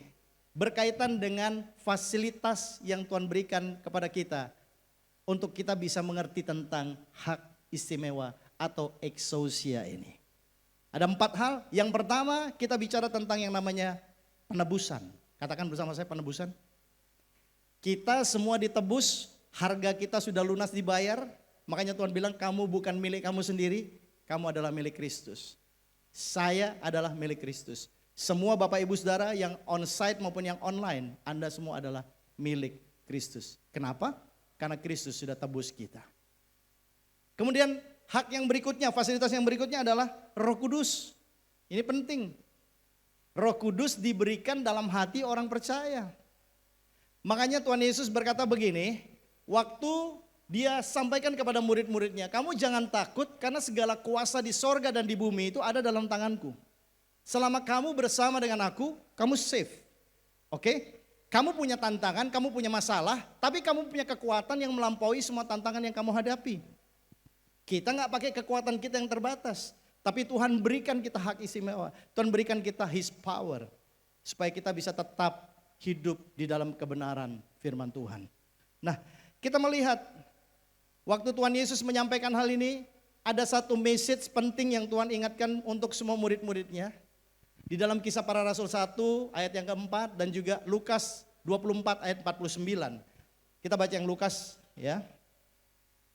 berkaitan dengan fasilitas yang Tuhan berikan kepada kita untuk kita bisa mengerti tentang hak istimewa atau exousia ini. Ada 4 hal. Yang pertama kita bicara tentang yang namanya penebusan. Katakan bersama saya, penebusan. Kita semua ditebus, harga kita sudah lunas dibayar. Makanya Tuhan bilang kamu bukan milik kamu sendiri, kamu adalah milik Kristus. Saya adalah milik Kristus. Semua Bapak Ibu Saudara yang on-site maupun yang online, Anda semua adalah milik Kristus. Kenapa? Karena Kristus sudah tebus kita. Kemudian hak yang berikutnya, fasilitas yang berikutnya adalah Roh Kudus. Ini penting. Roh Kudus diberikan dalam hati orang percaya. Makanya Tuhan Yesus berkata begini, waktu dia sampaikan kepada murid-muridnya, kamu jangan takut karena segala kuasa di sorga dan di bumi itu ada dalam tanganku. Selama kamu bersama dengan aku, kamu safe. Oke? Kamu punya tantangan, kamu punya masalah, tapi kamu punya kekuatan yang melampaui semua tantangan yang kamu hadapi. Kita nggak pakai kekuatan kita yang terbatas, tapi Tuhan berikan kita hak istimewa. Tuhan berikan kita His power, supaya kita bisa tetap hidup di dalam kebenaran firman Tuhan. Nah, kita melihat waktu Tuhan Yesus menyampaikan hal ini, ada satu message penting yang Tuhan ingatkan untuk semua murid-muridnya. Di dalam Kisah Para Rasul 1 ayat yang keempat dan juga Lukas 24 ayat 49. Kita baca yang Lukas ya.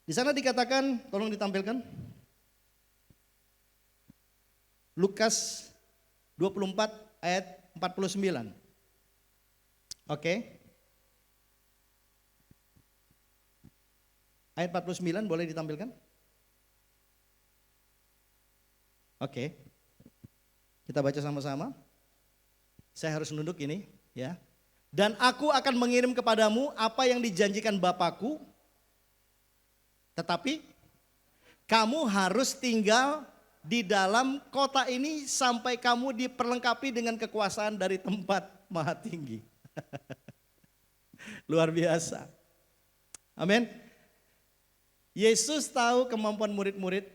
Di sana dikatakan, tolong ditampilkan. Lukas 24 ayat 49. Oke. Ayat 49 boleh ditampilkan? Oke. Kita baca sama-sama. Saya harus nunduk ini ya. Dan aku akan mengirim kepadamu apa yang dijanjikan Bapakku. Tetapi kamu harus tinggal di dalam kota ini sampai kamu diperlengkapi dengan kekuasaan dari tempat maha tinggi. Luar biasa. Amin. Yesus tahu kemampuan murid-murid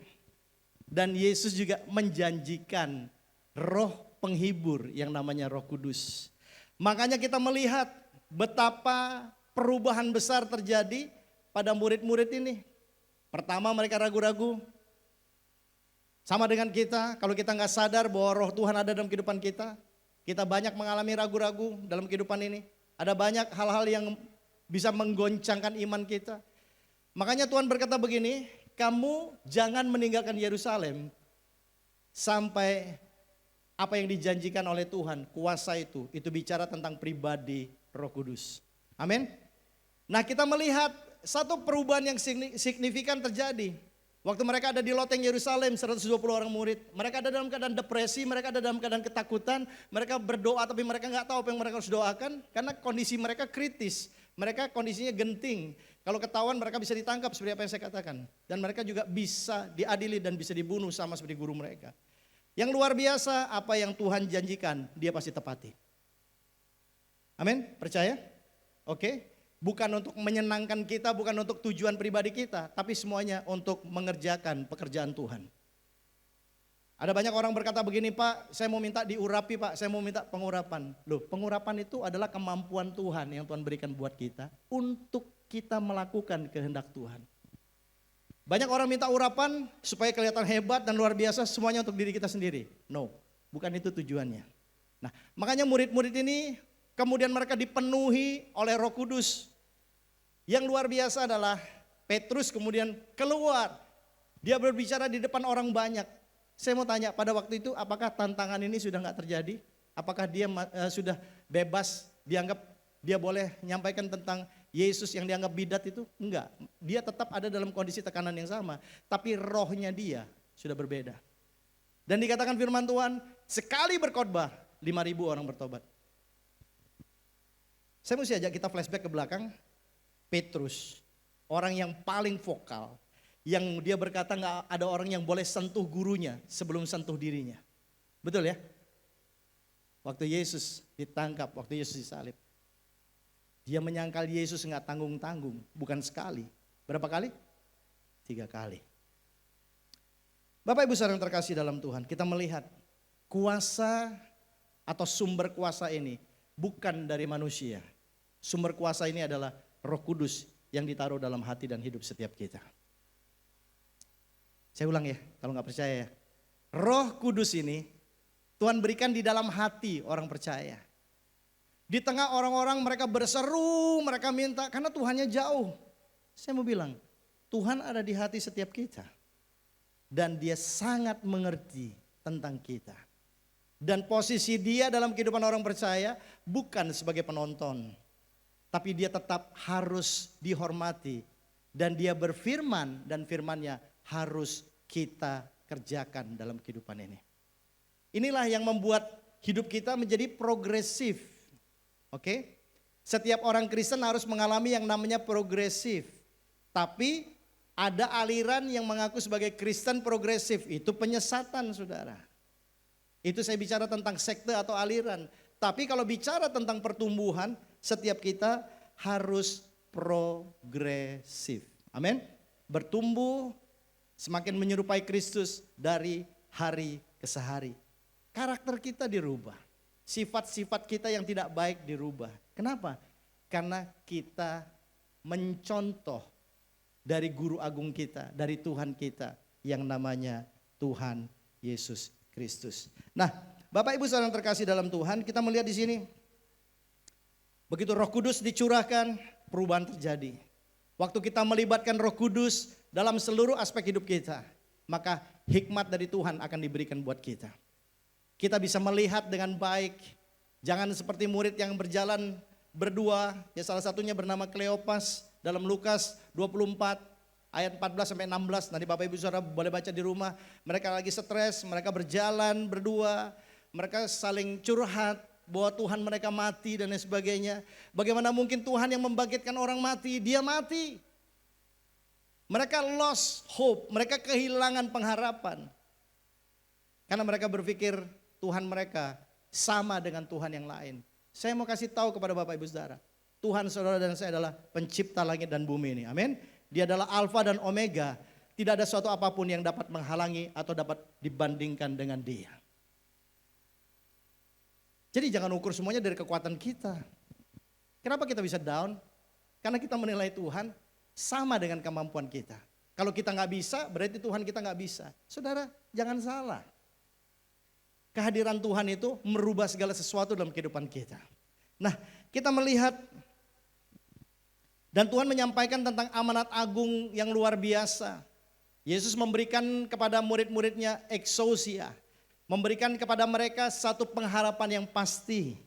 dan Yesus juga menjanjikan Roh penghibur yang namanya Roh Kudus. Makanya kita melihat betapa perubahan besar terjadi pada murid-murid ini. Pertama mereka ragu-ragu. Sama dengan kita, kalau kita nggak sadar bahwa Roh Tuhan ada dalam kehidupan kita, kita banyak mengalami ragu-ragu dalam kehidupan ini. Ada banyak hal-hal yang bisa menggoncangkan iman kita. Makanya Tuhan berkata begini, kamu jangan meninggalkan Yerusalem sampai apa yang dijanjikan oleh Tuhan, kuasa itu bicara tentang pribadi Roh Kudus. Amin. Nah kita melihat satu perubahan yang signifikan terjadi. Waktu mereka ada di loteng Yerusalem, 120 orang murid. Mereka ada dalam keadaan depresi, mereka ada dalam keadaan ketakutan. Mereka berdoa tapi mereka nggak tahu apa yang mereka harus doakan. Karena kondisi mereka kritis. Mereka kondisinya genting. Kalau ketahuan mereka bisa ditangkap seperti apa yang saya katakan. Dan mereka juga bisa diadili dan bisa dibunuh sama seperti guru mereka. Yang luar biasa, apa yang Tuhan janjikan, dia pasti tepati. Amin, percaya? Oke. Bukan untuk menyenangkan kita, bukan untuk tujuan pribadi kita, tapi semuanya untuk mengerjakan pekerjaan Tuhan. Ada banyak orang berkata begini, Pak, saya mau minta diurapi, Pak, saya mau minta pengurapan. Loh, pengurapan itu adalah kemampuan Tuhan yang Tuhan berikan buat kita untuk kita melakukan kehendak Tuhan. Banyak orang minta urapan supaya kelihatan hebat dan luar biasa, semuanya untuk diri kita sendiri. No, bukan itu tujuannya. Nah, makanya murid-murid ini kemudian mereka dipenuhi oleh Roh Kudus. Yang luar biasa adalah Petrus kemudian keluar. Dia berbicara di depan orang banyak. Saya mau tanya, pada waktu itu apakah tantangan ini sudah nggak terjadi? Apakah dia sudah bebas, dianggap dia boleh menyampaikan tentang Yesus yang dianggap bidat itu? Enggak, dia tetap ada dalam kondisi tekanan yang sama. Tapi rohnya dia sudah berbeda. Dan dikatakan firman Tuhan, sekali berkhotbah 5.000 orang bertobat. Saya mesti ajak kita flashback ke belakang. Petrus, orang yang paling vokal, yang dia berkata nggak ada orang yang boleh sentuh gurunya sebelum sentuh dirinya. Betul ya? Waktu Yesus ditangkap, waktu Yesus disalib. Dia menyangkal Yesus nggak tanggung-tanggung, bukan sekali. Berapa kali? 3 kali. Bapak Ibu saudara yang terkasih dalam Tuhan, kita melihat kuasa atau sumber kuasa ini bukan dari manusia. Sumber kuasa ini adalah Roh Kudus yang ditaruh dalam hati dan hidup setiap kita. Saya ulang ya, kalau nggak percaya ya. Roh Kudus ini Tuhan berikan di dalam hati orang percaya. Di tengah orang-orang mereka berseru, mereka minta karena Tuhannya jauh. Saya mau bilang, Tuhan ada di hati setiap kita. Dan dia sangat mengerti tentang kita. Dan posisi dia dalam kehidupan orang percaya bukan sebagai penonton. Tapi dia tetap harus dihormati. Dan dia berfirman dan firmannya harus kita kerjakan dalam kehidupan ini. Inilah yang membuat hidup kita menjadi progresif. Oke? Setiap orang Kristen harus mengalami yang namanya progresif. Tapi ada aliran yang mengaku sebagai Kristen progresif. Itu penyesatan saudara. Itu saya bicara tentang sekte atau aliran. Tapi kalau bicara tentang pertumbuhan, setiap kita harus progresif. Amin. Bertumbuh semakin menyerupai Kristus dari hari ke hari. Karakter kita dirubah. Sifat-sifat kita yang tidak baik dirubah. Kenapa? Karena kita mencontoh dari guru agung kita, dari Tuhan kita yang namanya Tuhan Yesus Kristus. Nah, Bapak Ibu saudara yang terkasih dalam Tuhan, kita melihat di sini. Begitu Roh Kudus dicurahkan, perubahan terjadi. Waktu kita melibatkan Roh Kudus dalam seluruh aspek hidup kita, maka hikmat dari Tuhan akan diberikan buat kita. Kita bisa melihat dengan baik, jangan seperti murid yang berjalan berdua, ya salah satunya bernama Kleopas dalam Lukas 24 ayat 14 sampai 16. Nanti Bapak Ibu Saudara boleh baca di rumah. Mereka lagi stres, mereka berjalan berdua, mereka saling curhat bahwa Tuhan mereka mati dan lain sebagainya. Bagaimana mungkin Tuhan yang membangkitkan orang mati, dia mati. Mereka lost hope, mereka kehilangan pengharapan. Karena mereka berpikir Tuhan mereka sama dengan Tuhan yang lain. Saya mau kasih tahu kepada Bapak Ibu Saudara, Tuhan saudara dan saya adalah pencipta langit dan bumi ini. Amin. Dia adalah Alfa dan Omega. Tidak ada suatu apapun yang dapat menghalangi atau dapat dibandingkan dengan dia. Jadi jangan ukur semuanya dari kekuatan kita. Kenapa kita bisa down? Karena kita menilai Tuhan sama dengan kemampuan kita. Kalau kita nggak bisa, berarti Tuhan kita nggak bisa. Saudara, jangan salah. Kehadiran Tuhan itu merubah segala sesuatu dalam kehidupan kita. Nah, kita melihat dan Tuhan menyampaikan tentang amanat agung yang luar biasa. Yesus memberikan kepada murid-muridnya exousia, memberikan kepada mereka satu pengharapan yang pasti.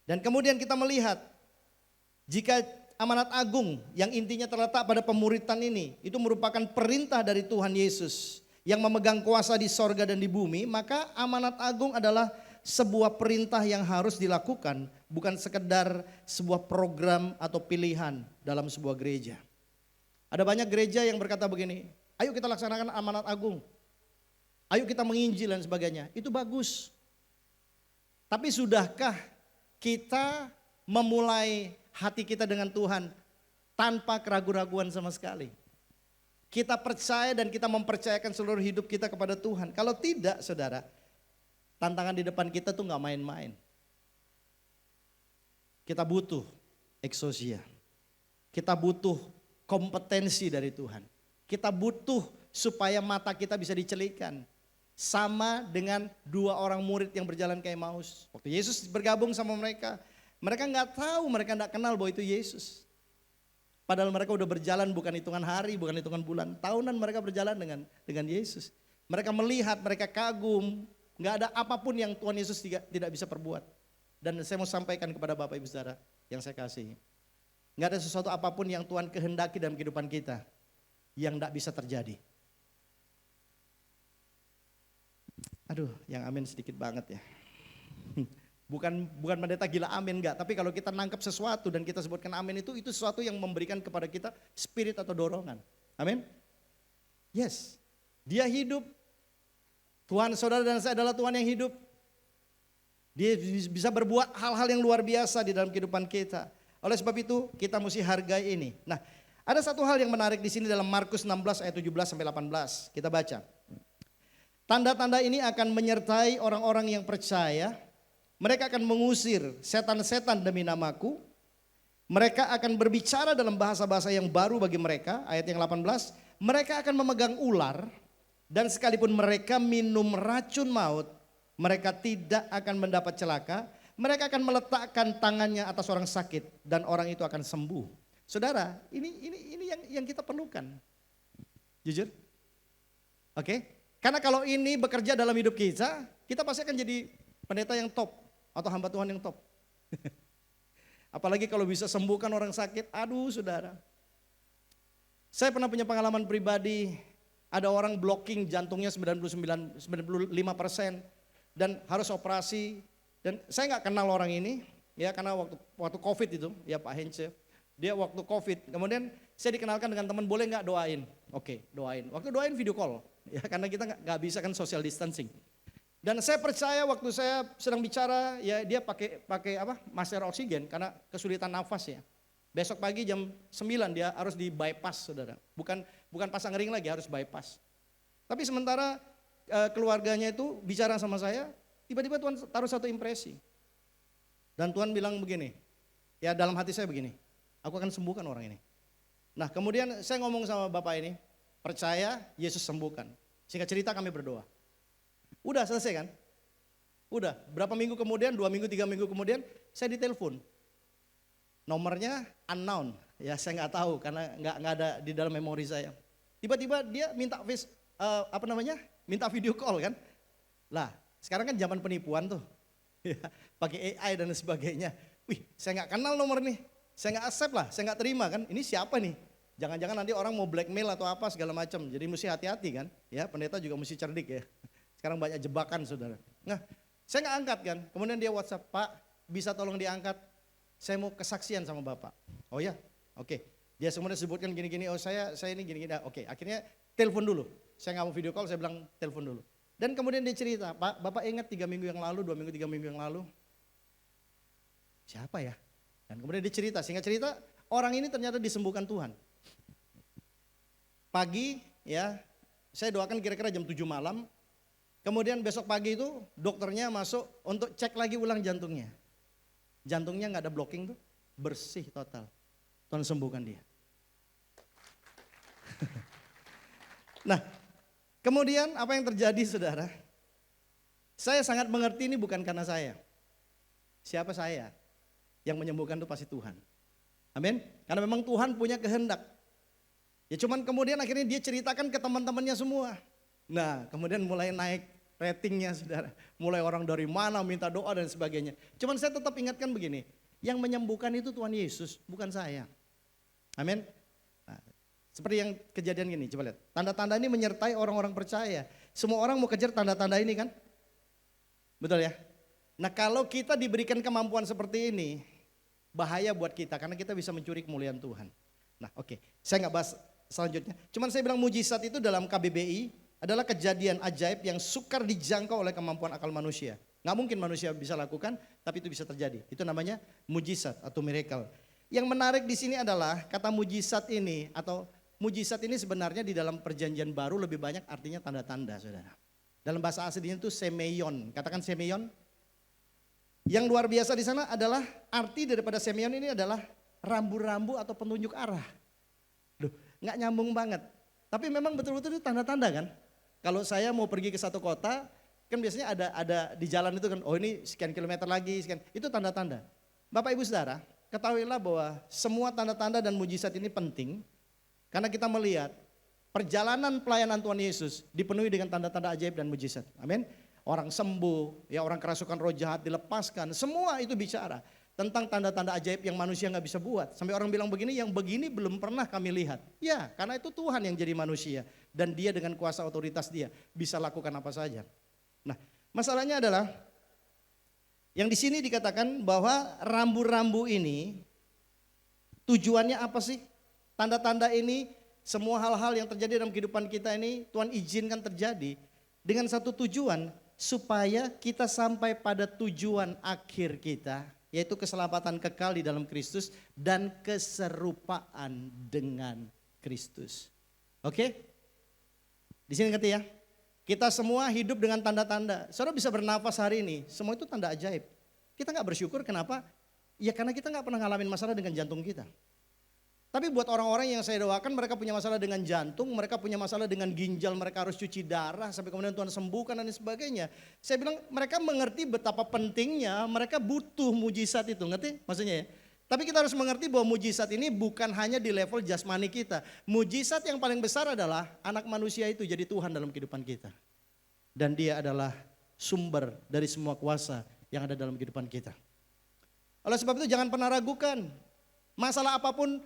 Dan kemudian kita melihat jika amanat agung yang intinya terletak pada pemuritan ini, itu merupakan perintah dari Tuhan Yesus yang memegang kuasa di sorga dan di bumi, maka amanat agung adalah sebuah perintah yang harus dilakukan bukan sekedar sebuah program atau pilihan dalam sebuah gereja. Ada banyak gereja yang berkata begini, ayo kita laksanakan amanat agung, ayo kita menginjil dan sebagainya. Itu bagus. Tapi sudahkah kita memulai hati kita dengan Tuhan tanpa keraguan-raguan sama sekali? Kita percaya dan kita mempercayakan seluruh hidup kita kepada Tuhan. Kalau tidak, saudara, tantangan di depan kita tuh gak main-main. Kita butuh eksosia. Kita butuh kompetensi dari Tuhan. Kita butuh supaya mata kita bisa dicelikan. Sama dengan 2 orang murid yang berjalan ke Emmaus. Waktu Yesus bergabung sama mereka, mereka gak tahu, mereka gak kenal bahwa itu Yesus. Padahal mereka udah berjalan bukan hitungan hari, bukan hitungan bulan. Tahunan mereka berjalan dengan Yesus. Mereka melihat, mereka kagum. Gak ada apapun yang Tuhan Yesus tidak bisa perbuat. Dan saya mau sampaikan kepada Bapak Ibu Saudara yang saya kasihi. Gak ada sesuatu apapun yang Tuhan kehendaki dalam kehidupan kita yang gak bisa terjadi. Aduh, yang amin sedikit banget ya. Bukan pendeta gila amin enggak, tapi kalau kita nangkep sesuatu dan kita sebutkan amin itu sesuatu yang memberikan kepada kita spirit atau dorongan. Amin. Yes. Dia hidup. Tuhan saudara dan saya adalah Tuhan yang hidup. Dia bisa berbuat hal-hal yang luar biasa di dalam kehidupan kita. Oleh sebab itu kita mesti hargai ini. Nah, ada satu hal yang menarik di sini dalam Markus 16 ayat 17 sampai 18. Kita baca. Tanda-tanda ini akan menyertai orang-orang yang percaya. Mereka akan mengusir setan-setan demi namaku. Mereka akan berbicara dalam bahasa-bahasa yang baru bagi mereka. Ayat yang 18. Mereka akan memegang ular. Dan sekalipun mereka minum racun maut, mereka tidak akan mendapat celaka. Mereka akan meletakkan tangannya atas orang sakit dan orang itu akan sembuh. Saudara, ini yang kita perlukan. Jujur? Oke? Karena kalau ini bekerja dalam hidup kita pasti akan jadi pendeta yang top. Atau hamba Tuhan yang top. Apalagi kalau bisa sembuhkan orang sakit, aduh saudara. Saya pernah punya pengalaman pribadi, ada orang blocking jantungnya 95% dan harus operasi. Dan saya nggak kenal orang ini, ya karena waktu COVID itu, ya Pak Hence, dia waktu COVID. Kemudian saya dikenalkan dengan teman, boleh nggak doain? Oke, doain. Waktu doain video call, ya karena kita nggak bisa kan social distancing. Dan saya percaya waktu saya sedang bicara, ya dia pakai masker oksigen karena kesulitan nafas ya. Besok pagi jam 9 dia harus di bypass saudara. Bukan pasang ring lagi, harus bypass. Tapi sementara keluarganya itu bicara sama saya, tiba-tiba Tuhan taruh satu impresi. Dan Tuhan bilang begini, ya dalam hati saya begini, aku akan sembuhkan orang ini. Nah kemudian saya ngomong sama bapak ini, percaya Yesus sembuhkan. Singkat cerita kami berdoa. Udah selesai kan? Udah, berapa minggu kemudian, 2 minggu, 3 minggu kemudian, saya ditelepon. Nomornya unknown, ya saya nggak tahu karena nggak ada di dalam memori saya. Tiba-tiba dia minta minta video call kan? Lah, sekarang kan zaman penipuan tuh, ya, pakai AI dan sebagainya. Wih, saya nggak kenal nomor nih, saya nggak accept lah, saya nggak terima kan? Ini siapa nih? Jangan-jangan nanti orang mau blackmail atau apa segala macam. Jadi mesti hati-hati kan? Ya, pendeta juga mesti cerdik ya. Sekarang banyak jebakan saudara. Nah saya nggak angkat kan, kemudian dia WhatsApp, Pak bisa tolong diangkat, saya mau kesaksian sama Bapak. Oh ya, oke. Dia kemudian sebutkan gini-gini, oh saya ini gini-gini, oke. Akhirnya telepon dulu, saya nggak mau video call, saya bilang telepon dulu. Dan kemudian dia cerita, Pak Bapak ingat 3 minggu yang lalu, 2 minggu, 3 minggu yang lalu. Siapa ya? Dan kemudian dia cerita, singkat cerita, orang ini ternyata disembuhkan Tuhan. Pagi ya, saya doakan kira-kira jam 7 malam. Kemudian besok pagi itu dokternya masuk untuk cek lagi ulang jantungnya. Jantungnya nggak ada blocking tuh, bersih total. Tuhan sembuhkan dia. Nah, kemudian apa yang terjadi saudara? Saya sangat mengerti ini bukan karena saya. Siapa saya? Yang menyembuhkan itu pasti Tuhan. Amin. Karena memang Tuhan punya kehendak. Ya cuman kemudian akhirnya dia ceritakan ke teman-temannya semua. Nah kemudian mulai naik ratingnya saudara. Mulai orang dari mana minta doa dan sebagainya. Cuman saya tetap ingatkan begini. Yang menyembuhkan itu Tuhan Yesus, bukan saya. Amin. Nah, seperti yang kejadian gini, coba lihat. Tanda-tanda ini menyertai orang-orang percaya. Semua orang mau kejar tanda-tanda ini kan? Betul ya? Nah kalau kita diberikan kemampuan seperti ini, bahaya buat kita karena kita bisa mencuri kemuliaan Tuhan. Nah oke, saya nggak bahas selanjutnya. Cuman saya bilang mujizat itu dalam KBBI adalah kejadian ajaib yang sukar dijangkau oleh kemampuan akal manusia. Nggak mungkin manusia bisa lakukan, tapi itu bisa terjadi. Itu namanya mujizat atau miracle. Yang menarik di sini adalah kata mujizat ini atau mujizat ini sebenarnya di dalam perjanjian baru lebih banyak artinya tanda-tanda, saudara. Dalam bahasa aslinya itu semeion. Katakan semeion. Yang luar biasa di sana adalah arti daripada semeion ini adalah rambu-rambu atau penunjuk arah. Loh, nggak nyambung banget. Tapi memang betul-betul itu tanda-tanda kan. Kalau saya mau pergi ke satu kota, kan biasanya ada di jalan itu kan, oh ini sekian kilometer lagi, sekian. Itu tanda-tanda. Bapak Ibu Saudara, ketahuilah bahwa semua tanda-tanda dan mujizat ini penting. Karena kita melihat perjalanan pelayanan Tuhan Yesus dipenuhi dengan tanda-tanda ajaib dan mujizat. Amin. Orang sembuh, ya orang kerasukan roh jahat dilepaskan. Semua itu bicara tentang tanda-tanda ajaib yang manusia nggak bisa buat. Sampai orang bilang begini, yang begini belum pernah kami lihat. Ya, karena itu Tuhan yang jadi manusia. Dan dia dengan kuasa otoritas dia bisa lakukan apa saja. Nah, masalahnya adalah yang di sini dikatakan bahwa rambu-rambu ini tujuannya apa sih? Tanda-tanda ini, semua hal-hal yang terjadi dalam kehidupan kita ini Tuhan izinkan terjadi dengan satu tujuan supaya kita sampai pada tujuan akhir kita, yaitu keselamatan kekal di dalam Kristus dan keserupaan dengan Kristus. Oke? Di sini ngerti ya? Kita semua hidup dengan tanda-tanda. Saudara bisa bernafas hari ini, semua itu tanda ajaib. Kita nggak bersyukur kenapa? Ya karena kita nggak pernah ngalamin masalah dengan jantung kita. Tapi buat orang-orang yang saya doakan mereka punya masalah dengan jantung, mereka punya masalah dengan ginjal, mereka harus cuci darah sampai kemudian Tuhan sembuhkan dan sebagainya. Saya bilang mereka mengerti betapa pentingnya, mereka butuh mujizat itu, ngerti maksudnya ya? Tapi kita harus mengerti bahwa mujizat ini bukan hanya di level jasmani kita. Mujizat yang paling besar adalah anak manusia itu jadi Tuhan dalam kehidupan kita. Dan dia adalah sumber dari semua kuasa yang ada dalam kehidupan kita. Oleh sebab itu jangan pernah ragukan. Masalah apapun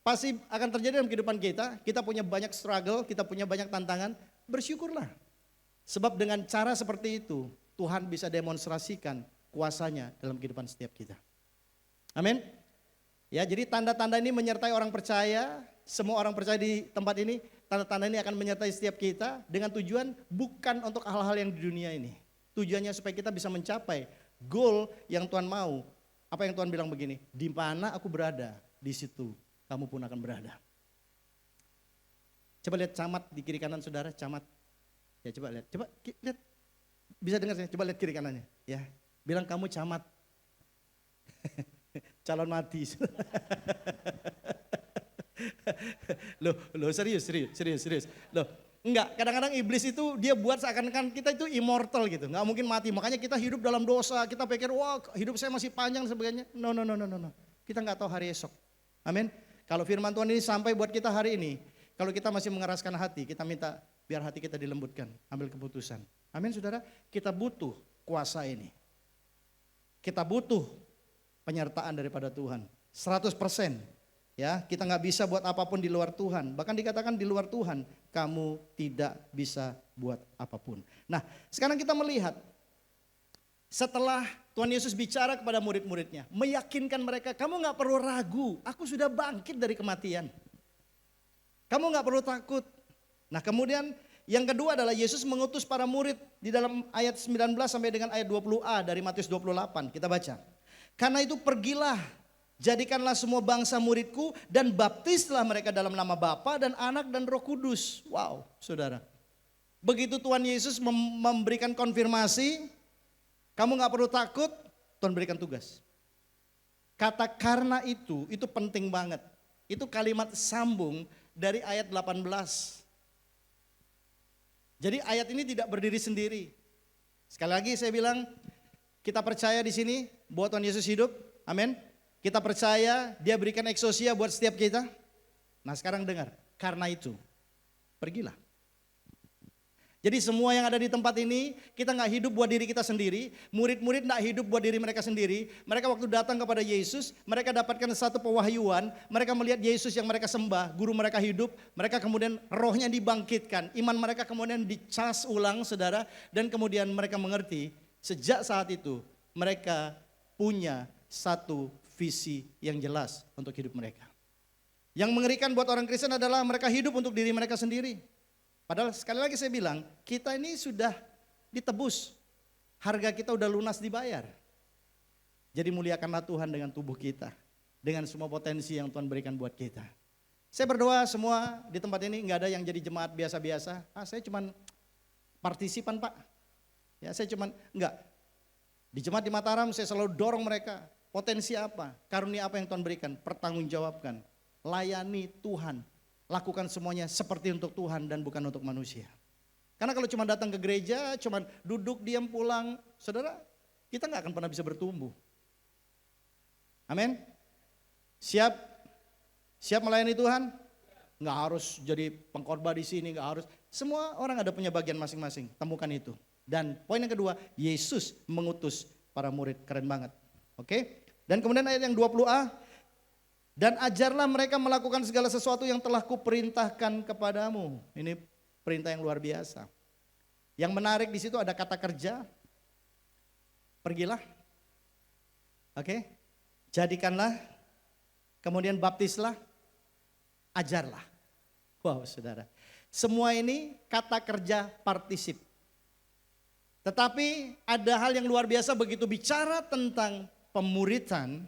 pasti akan terjadi dalam kehidupan kita. Kita punya banyak struggle, kita punya banyak tantangan. Bersyukurlah. Sebab dengan cara seperti itu Tuhan bisa demonstrasikan kuasanya dalam kehidupan setiap kita. Amin. Ya, jadi tanda-tanda ini menyertai orang percaya, semua orang percaya di tempat ini, tanda-tanda ini akan menyertai setiap kita dengan tujuan bukan untuk hal-hal yang di dunia ini. Tujuannya supaya kita bisa mencapai goal yang Tuhan mau. Apa yang Tuhan bilang begini, di mana aku berada, di situ kamu pun akan berada. Coba lihat camat di kiri kanan saudara, camat. Ya coba lihat, lihat. Bisa dengar saya, coba lihat kiri kanannya. Ya, bilang kamu camat. Calon mati. Loh serius. Loh, enggak, kadang-kadang iblis itu dia buat seakan-akan kita itu immortal gitu, enggak mungkin mati. Makanya kita hidup dalam dosa, kita pikir wah hidup saya masih panjang dan sebagainya. No. Kita enggak tahu hari esok. Amin. Kalau firman Tuhan ini sampai buat kita hari ini, kalau kita masih mengeraskan hati, kita minta biar hati kita dilembutkan, ambil keputusan. Amin saudara, kita butuh kuasa ini. Kita butuh penyertaan daripada Tuhan, 100%. Ya, kita nggak bisa buat apapun di luar Tuhan. Bahkan dikatakan di luar Tuhan, kamu tidak bisa buat apapun. Nah, sekarang kita melihat setelah Tuhan Yesus bicara kepada murid-muridnya, meyakinkan mereka, kamu nggak perlu ragu, aku sudah bangkit dari kematian. Kamu nggak perlu takut. Nah, kemudian yang kedua adalah Yesus mengutus para murid di dalam ayat 19 sampai dengan ayat 20a dari Matius 28. Kita baca. Karena itu pergilah, jadikanlah semua bangsa muridku dan baptislah mereka dalam nama Bapa dan Anak dan Roh Kudus. Wow, saudara. Begitu Tuhan Yesus memberikan konfirmasi, kamu gak perlu takut, Tuhan berikan tugas. Kata karena itu penting banget. Itu kalimat sambung dari ayat 18. Jadi ayat ini tidak berdiri sendiri. Sekali lagi saya bilang, kita percaya di sini bahwa Tuhan Yesus hidup, amin. Kita percaya dia berikan eksosia buat setiap kita. Nah sekarang dengar, karena itu pergilah. Jadi semua yang ada di tempat ini, kita gak hidup buat diri kita sendiri. Murid-murid gak hidup buat diri mereka sendiri. Mereka waktu datang kepada Yesus, mereka dapatkan satu pewahyuan. Mereka melihat Yesus yang mereka sembah, guru mereka hidup. Mereka kemudian rohnya dibangkitkan. Iman mereka kemudian dicas ulang saudara. Dan kemudian mereka mengerti, sejak saat itu mereka punya satu visi yang jelas untuk hidup mereka. Yang mengerikan buat orang Kristen adalah mereka hidup untuk diri mereka sendiri. Padahal sekali lagi saya bilang, kita ini sudah ditebus. Harga kita udah lunas dibayar. Jadi muliakanlah Tuhan dengan tubuh kita. Dengan semua potensi yang Tuhan berikan buat kita. Saya berdoa semua di tempat ini nggak ada yang jadi jemaat biasa-biasa. Saya cuman partisipan Pak. Ya saya cuman, enggak. Di jemaat di Mataram saya selalu dorong mereka. Potensi apa? Karunia apa yang Tuhan berikan? Pertanggungjawabkan. Layani Tuhan. Lakukan semuanya seperti untuk Tuhan dan bukan untuk manusia. Karena kalau cuma datang ke gereja, cuma duduk, diam, pulang. Saudara, kita nggak akan pernah bisa bertumbuh. Amin. Siap? Siap melayani Tuhan? Nggak harus jadi pengkhotbah di sini, nggak harus. Semua orang ada punya bagian masing-masing. Temukan itu. Dan poin yang kedua, Yesus mengutus para murid. Keren banget. Oke? Dan kemudian ayat yang 20a. Dan ajarlah mereka melakukan segala sesuatu yang telah kuperintahkan kepadamu. Ini perintah yang luar biasa. Yang menarik di situ ada kata kerja. Pergilah. Oke? Jadikanlah. Kemudian baptislah. Ajarlah. Wow, saudara. Semua ini kata kerja partisip. Tetapi ada hal yang luar biasa begitu bicara tentang pemuridan.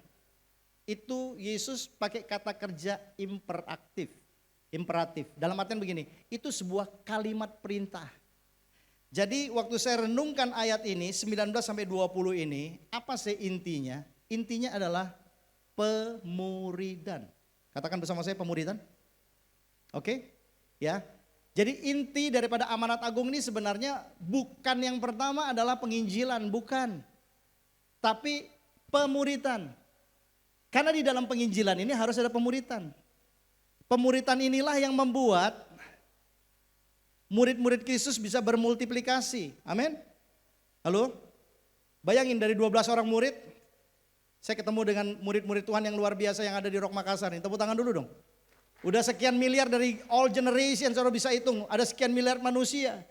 Itu Yesus pakai kata kerja imperatif. Dalam artian begini, itu sebuah kalimat perintah. Jadi waktu saya renungkan ayat ini 19 sampai 20 ini, apa sih intinya? Intinya adalah pemuridan. Katakan bersama saya pemuridan. Oke? Ya. Jadi inti daripada amanat agung ini sebenarnya bukan yang pertama adalah penginjilan, bukan. Tapi pemuridan. Karena di dalam penginjilan ini harus ada pemuritan. Pemuritan inilah yang membuat murid-murid Kristus bisa bermultiplikasi. Amin. Halo? Bayangin dari 12 orang murid, saya ketemu dengan murid-murid Tuhan yang luar biasa yang ada di Rock Makassar. Tepuk tangan dulu dong. Udah sekian miliar dari all generation, saudara bisa hitung. Ada sekian miliar manusia.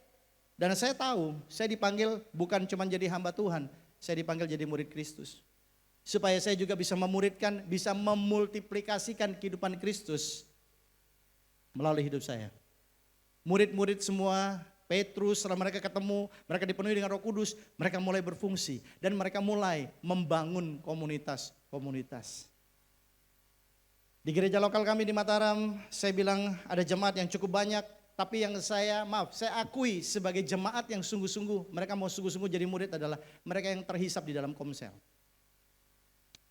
Dan saya tahu, saya dipanggil bukan cuma jadi hamba Tuhan. Saya dipanggil jadi murid Kristus. Supaya saya juga bisa memuridkan, bisa memultiplikasikan kehidupan Kristus melalui hidup saya. Murid-murid semua, Petrus, setelah mereka ketemu, mereka dipenuhi dengan Roh Kudus, mereka mulai berfungsi. Dan mereka mulai membangun komunitas-komunitas. Di gereja lokal kami di Mataram, saya bilang ada jemaat yang cukup banyak. Tapi yang saya akui sebagai jemaat yang sungguh-sungguh, mereka mau sungguh-sungguh jadi murid adalah mereka yang terhisap di dalam komsel.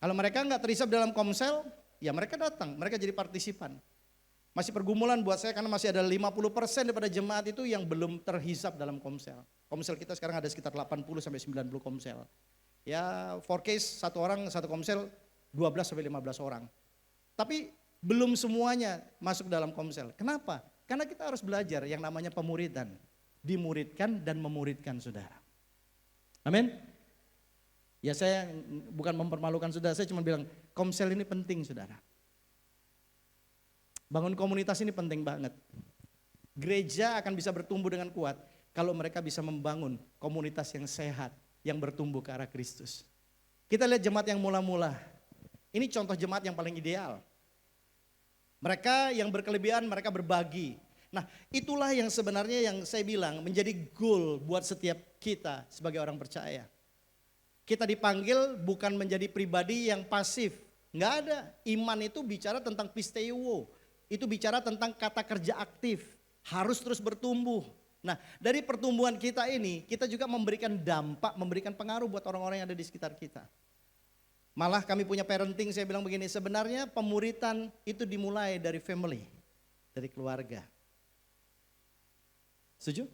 Kalau mereka nggak terhisap dalam komsel, ya mereka datang, mereka jadi partisipan. Masih pergumulan buat saya karena masih ada 50% daripada jemaat itu yang belum terhisap dalam komsel. Komsel kita sekarang ada sekitar 80 sampai 90 komsel. Ya for case satu orang satu komsel 12 sampai 15 orang. Tapi belum semuanya masuk dalam komsel. Kenapa? Karena kita harus belajar yang namanya pemuridan. Dimuridkan dan memuridkan saudara. Amin. Ya saya bukan mempermalukan saudara, saya cuma bilang komsel ini penting saudara. Bangun komunitas ini penting banget. Gereja akan bisa bertumbuh dengan kuat kalau mereka bisa membangun komunitas yang sehat, yang bertumbuh ke arah Kristus. Kita lihat jemaat yang mula-mula, ini contoh jemaat yang paling ideal. Mereka yang berkelebihan, mereka berbagi. Nah itulah yang sebenarnya yang saya bilang menjadi goal buat setiap kita sebagai orang percaya. Kita dipanggil bukan menjadi pribadi yang pasif. Nggak ada. Iman itu bicara tentang pisteuo. Itu bicara tentang kata kerja aktif. Harus terus bertumbuh. Nah dari pertumbuhan kita ini, kita juga memberikan dampak, memberikan pengaruh buat orang-orang yang ada di sekitar kita. Malah kami punya parenting, saya bilang begini, sebenarnya pemuritan itu dimulai dari family. Dari keluarga. Setuju?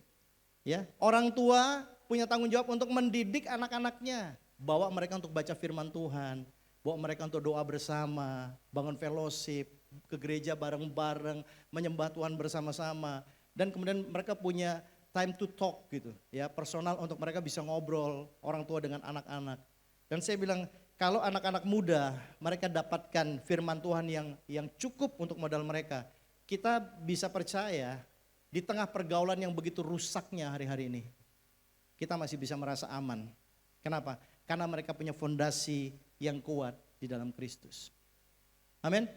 Ya, orang tua punya tanggung jawab untuk mendidik anak-anaknya. Bawa mereka untuk baca firman Tuhan, bawa mereka untuk doa bersama, bangun fellowship, ke gereja bareng-bareng, menyembah Tuhan bersama-sama. Dan kemudian mereka punya time to talk gitu, ya personal untuk mereka bisa ngobrol orang tua dengan anak-anak. Dan saya bilang kalau anak-anak muda mereka dapatkan firman Tuhan yang cukup untuk modal mereka, kita bisa percaya di tengah pergaulan yang begitu rusaknya hari-hari ini, kita masih bisa merasa aman. Kenapa? Karena mereka punya fondasi yang kuat di dalam Kristus. Amin.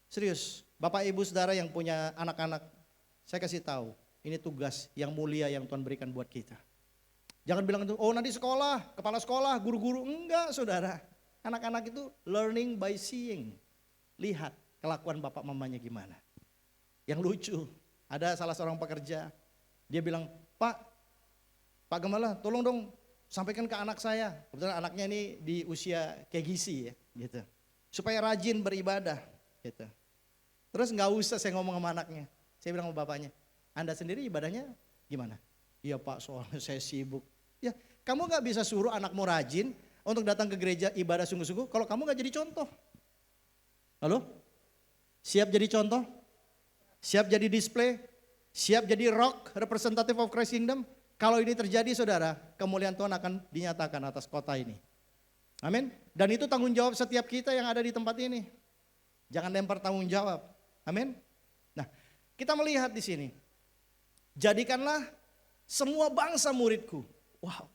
Serius, Bapak Ibu Saudara yang punya anak-anak, saya kasih tahu, ini tugas yang mulia yang Tuhan berikan buat kita. Jangan bilang itu, oh nanti sekolah, kepala sekolah, guru-guru. Enggak saudara, anak-anak itu learning by seeing. Lihat kelakuan bapak mamanya gimana. Yang lucu, ada salah seorang pekerja, dia bilang, Pak Gembala tolong dong sampaikan ke anak saya. Kebetulan anaknya ini di usia kayak gisi ya, gitu. Supaya rajin beribadah, gitu. Terus nggak usah saya ngomong sama anaknya. Saya bilang sama bapaknya, Anda sendiri ibadahnya gimana? Iya Pak, soalnya saya sibuk. Ya, kamu nggak bisa suruh anakmu rajin untuk datang ke gereja ibadah sungguh-sungguh kalau kamu nggak jadi contoh. Halo? Siap jadi contoh? Siap jadi display? Siap jadi rock, representative of Christ Kingdom? Kalau ini terjadi saudara, kemuliaan Tuhan akan dinyatakan atas kota ini. Amin. Dan itu tanggung jawab setiap kita yang ada di tempat ini. Jangan lempar tanggung jawab. Amin. Nah, kita melihat di sini. Jadikanlah semua bangsa muridku. Wow.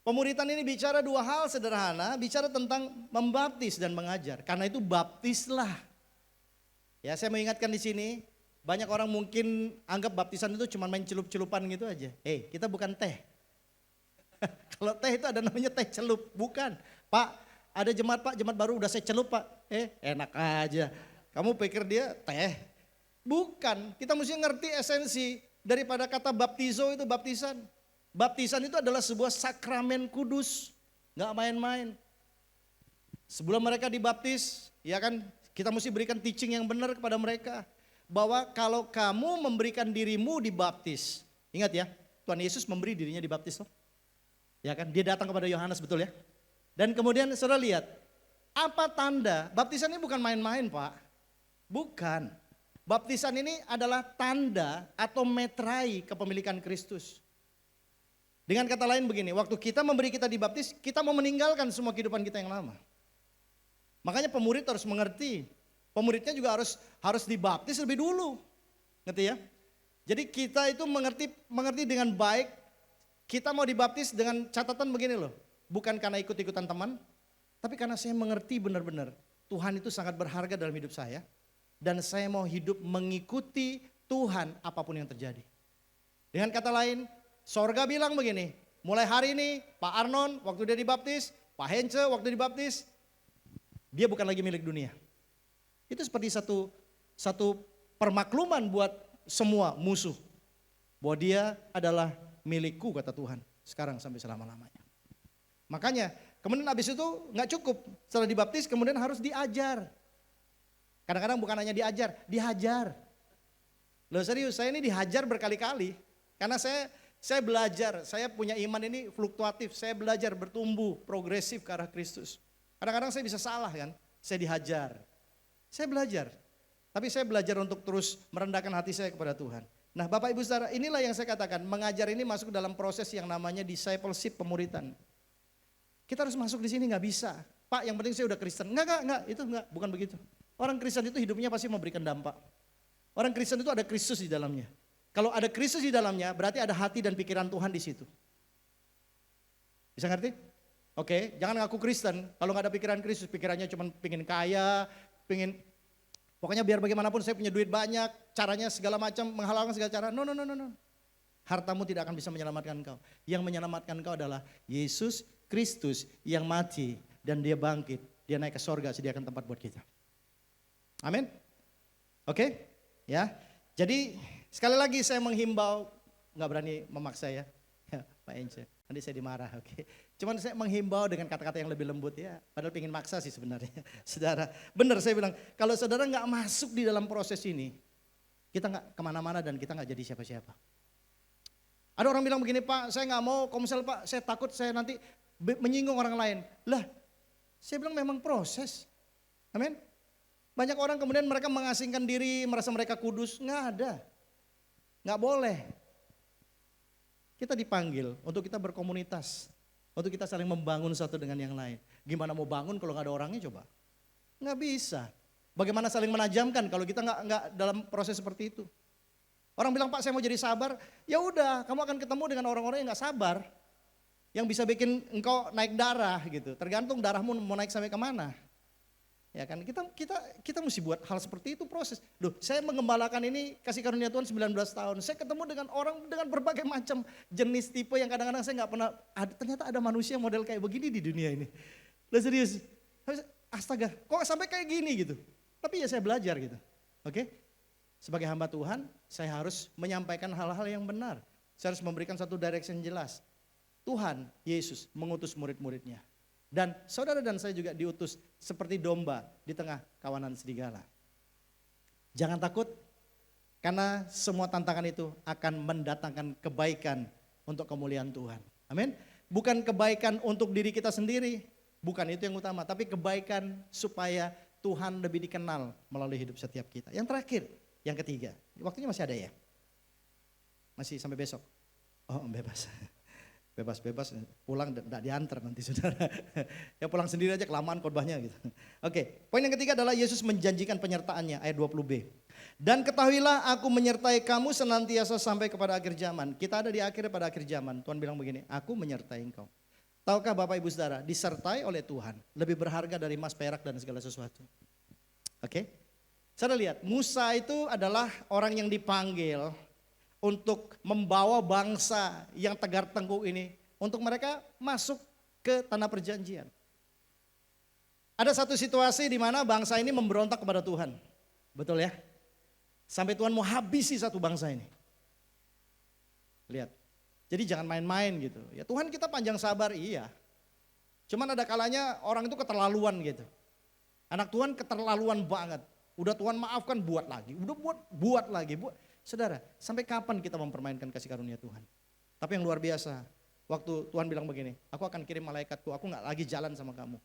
Pemuritan ini bicara dua hal sederhana, bicara tentang membaptis dan mengajar. Karena itu baptislah. Ya, saya mengingatkan di sini, banyak orang mungkin anggap baptisan itu cuma main celup-celupan gitu aja. Kita bukan teh. Kalau teh itu ada namanya teh celup, bukan. Pak, ada jemaat Pak, jemaat baru udah saya celup Pak. Enak aja. Kamu pikir dia teh? Bukan, kita mesti ngerti esensi daripada kata baptizo itu baptisan. Baptisan itu adalah sebuah sakramen kudus, nggak main-main. Sebelum mereka dibaptis, ya kan, kita mesti berikan teaching yang benar kepada mereka. Bahwa kalau kamu memberikan dirimu dibaptis, ingat ya, Tuhan Yesus memberi dirinya dibaptis loh. Ya kan, dia datang kepada Yohanes betul ya. Dan kemudian saudara lihat, apa tanda, baptisan ini bukan main-main Pak. Bukan, baptisan ini adalah tanda atau metrai kepemilikan Kristus. Dengan kata lain begini, waktu kita memberi kita dibaptis, kita mau meninggalkan semua kehidupan kita yang lama. Makanya pemurid harus mengerti, pemuridnya juga harus dibaptis lebih dulu. Ngerti ya? Jadi kita itu mengerti dengan baik, kita mau dibaptis dengan catatan begini loh. Bukan karena ikut-ikutan teman, tapi karena saya mengerti benar-benar Tuhan itu sangat berharga dalam hidup saya. Dan saya mau hidup mengikuti Tuhan apapun yang terjadi. Dengan kata lain, sorga bilang begini, mulai hari ini Pak Arnon waktu dia dibaptis, Pak Hence waktu dibaptis, dia bukan lagi milik dunia. Itu seperti satu permakluman buat semua musuh. Bahwa dia adalah milikku kata Tuhan, sekarang sampai selama-lamanya. Makanya kemudian habis itu gak cukup, setelah dibaptis kemudian harus diajar. Kadang-kadang bukan hanya dihajar. Loh serius, saya ini dihajar berkali-kali. Karena saya belajar, saya punya iman ini fluktuatif. Saya belajar bertumbuh, progresif ke arah Kristus. Kadang-kadang saya bisa salah kan, saya dihajar. Saya belajar, tapi saya belajar untuk terus merendahkan hati saya kepada Tuhan. Nah Bapak Ibu Saudara, inilah yang saya katakan, mengajar ini masuk dalam proses yang namanya discipleship, pemuritan. Kita harus masuk di sini nggak bisa. Pak yang penting saya udah Kristen. Enggak, itu enggak, bukan begitu. Orang Kristen itu hidupnya pasti memberikan dampak. Orang Kristen itu ada Kristus di dalamnya. Kalau ada Kristus di dalamnya, berarti ada hati dan pikiran Tuhan di situ. Bisa ngerti? Oke, jangan ngaku Kristen. Kalau nggak ada pikiran Kristus, pikirannya cuma pingin kaya, pokoknya biar bagaimanapun saya punya duit banyak, caranya segala macam, menghalalkan segala cara. No. Hartamu tidak akan bisa menyelamatkan engkau. Yang menyelamatkan engkau adalah Yesus Kristus yang mati dan dia bangkit. Dia naik ke sorga, sediakan tempat buat kita. Amin. Oke, ya. Jadi sekali lagi saya menghimbau, nggak berani memaksa ya, Pak Ence. Nanti saya dimarah, oke. Cuman saya menghimbau dengan kata-kata yang lebih lembut ya. Padahal pengen maksa sih sebenarnya, saudara. Benar saya bilang, kalau saudara nggak masuk di dalam proses ini, kita nggak kemana-mana dan kita nggak jadi siapa-siapa. Ada orang bilang begini, Pak, saya nggak mau, kalau misalnya Pak, saya takut saya nanti menyinggung orang lain. Lah, saya bilang memang proses. Amin. Banyak orang kemudian mereka mengasingkan diri, merasa mereka kudus. Nggak ada. Nggak boleh. Kita dipanggil untuk kita berkomunitas. Untuk kita saling membangun satu dengan yang lain. Gimana mau bangun kalau nggak ada orangnya coba? Nggak bisa. Bagaimana saling menajamkan kalau kita nggak dalam proses seperti itu? Orang bilang, Pak saya mau jadi sabar. Ya udah, kamu akan ketemu dengan orang-orang yang nggak sabar. yang bisa bikin engkau naik darah gitu. Tergantung darahmu mau naik sampai kemana. Ya kan, kita mesti buat hal seperti itu proses. Duh, saya mengembalakan ini kasih karunia Tuhan 19 tahun. Saya ketemu dengan orang dengan berbagai macam jenis tipe yang kadang-kadang saya nggak pernah. Ternyata ada manusia model kayak begini di dunia ini. Lah serius, astaga, kok sampai kayak gini gitu. Tapi ya saya belajar gitu. Oke, sebagai hamba Tuhan, saya harus menyampaikan hal-hal yang benar. Saya harus memberikan satu direction jelas. Tuhan Yesus mengutus murid-muridnya. Dan saudara dan saya juga diutus seperti domba di tengah kawanan serigala. Jangan takut, karena semua tantangan itu akan mendatangkan kebaikan untuk kemuliaan Tuhan. Amin. Bukan kebaikan untuk diri kita sendiri, bukan itu yang utama. Tapi kebaikan supaya Tuhan lebih dikenal melalui hidup setiap kita. Yang terakhir, yang ketiga. Waktunya masih ada ya? Masih sampai besok? Oh bebas. Bebas-bebas, pulang tidak diantar nanti saudara. Ya pulang sendiri aja, kelamaan khotbahnya gitu. Oke, poin yang ketiga adalah Yesus menjanjikan penyertaannya, ayat 20b. Dan ketahuilah aku menyertai kamu senantiasa sampai kepada akhir zaman. Kita ada di akhir pada akhir zaman. Tuhan bilang begini, aku menyertai engkau. Tahukah Bapak Ibu Saudara, disertai oleh Tuhan lebih berharga dari emas, perak dan segala sesuatu. Oke, saudara lihat, Musa itu adalah orang yang dipanggil untuk membawa bangsa yang tegar tengkuk ini untuk mereka masuk ke tanah perjanjian. Ada satu situasi di mana bangsa ini memberontak kepada Tuhan. Betul ya? Sampai Tuhan mau habisi satu bangsa ini. Lihat. Jadi jangan main-main gitu. Ya Tuhan kita panjang sabar, iya. Cuman ada kalanya orang itu keterlaluan gitu. Anak Tuhan keterlaluan banget. Udah Tuhan maafkan, buat lagi. Udah buat lagi. Saudara, sampai kapan kita mempermainkan kasih karunia Tuhan? Tapi yang luar biasa, waktu Tuhan bilang begini, aku akan kirim malaikatku, aku gak lagi jalan sama kamu.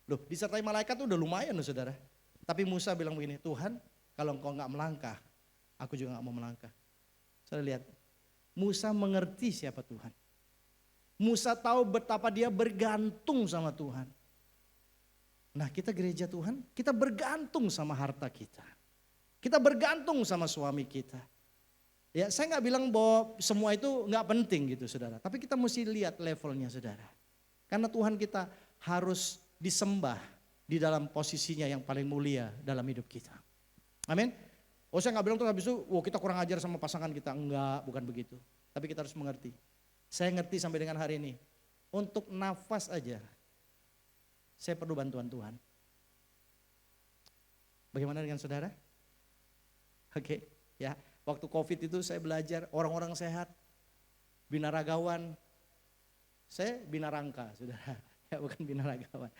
Loh, disertai malaikat tuh udah lumayan loh saudara. Tapi Musa bilang begini, Tuhan kalau engkau gak melangkah, aku juga gak mau melangkah. Saudara lihat, Musa mengerti siapa Tuhan. Musa tahu betapa dia bergantung sama Tuhan. Nah kita gereja Tuhan, kita bergantung sama harta kita. Kita bergantung sama suami kita. Ya, saya nggak bilang bahwa semua itu nggak penting gitu saudara. Tapi kita mesti lihat levelnya saudara. Karena Tuhan kita harus disembah di dalam posisinya yang paling mulia dalam hidup kita. Amin. Oh saya nggak bilang tuh habis itu, kita kurang ajar sama pasangan kita. Enggak, bukan begitu. Tapi kita harus mengerti. Saya ngerti sampai dengan hari ini. Untuk nafas aja, saya perlu bantuan Tuhan. Bagaimana dengan saudara? Oke, ya. Waktu COVID itu saya belajar orang-orang sehat, binaragawan. Saya binarangka, saudara. Ya bukan binaragawan.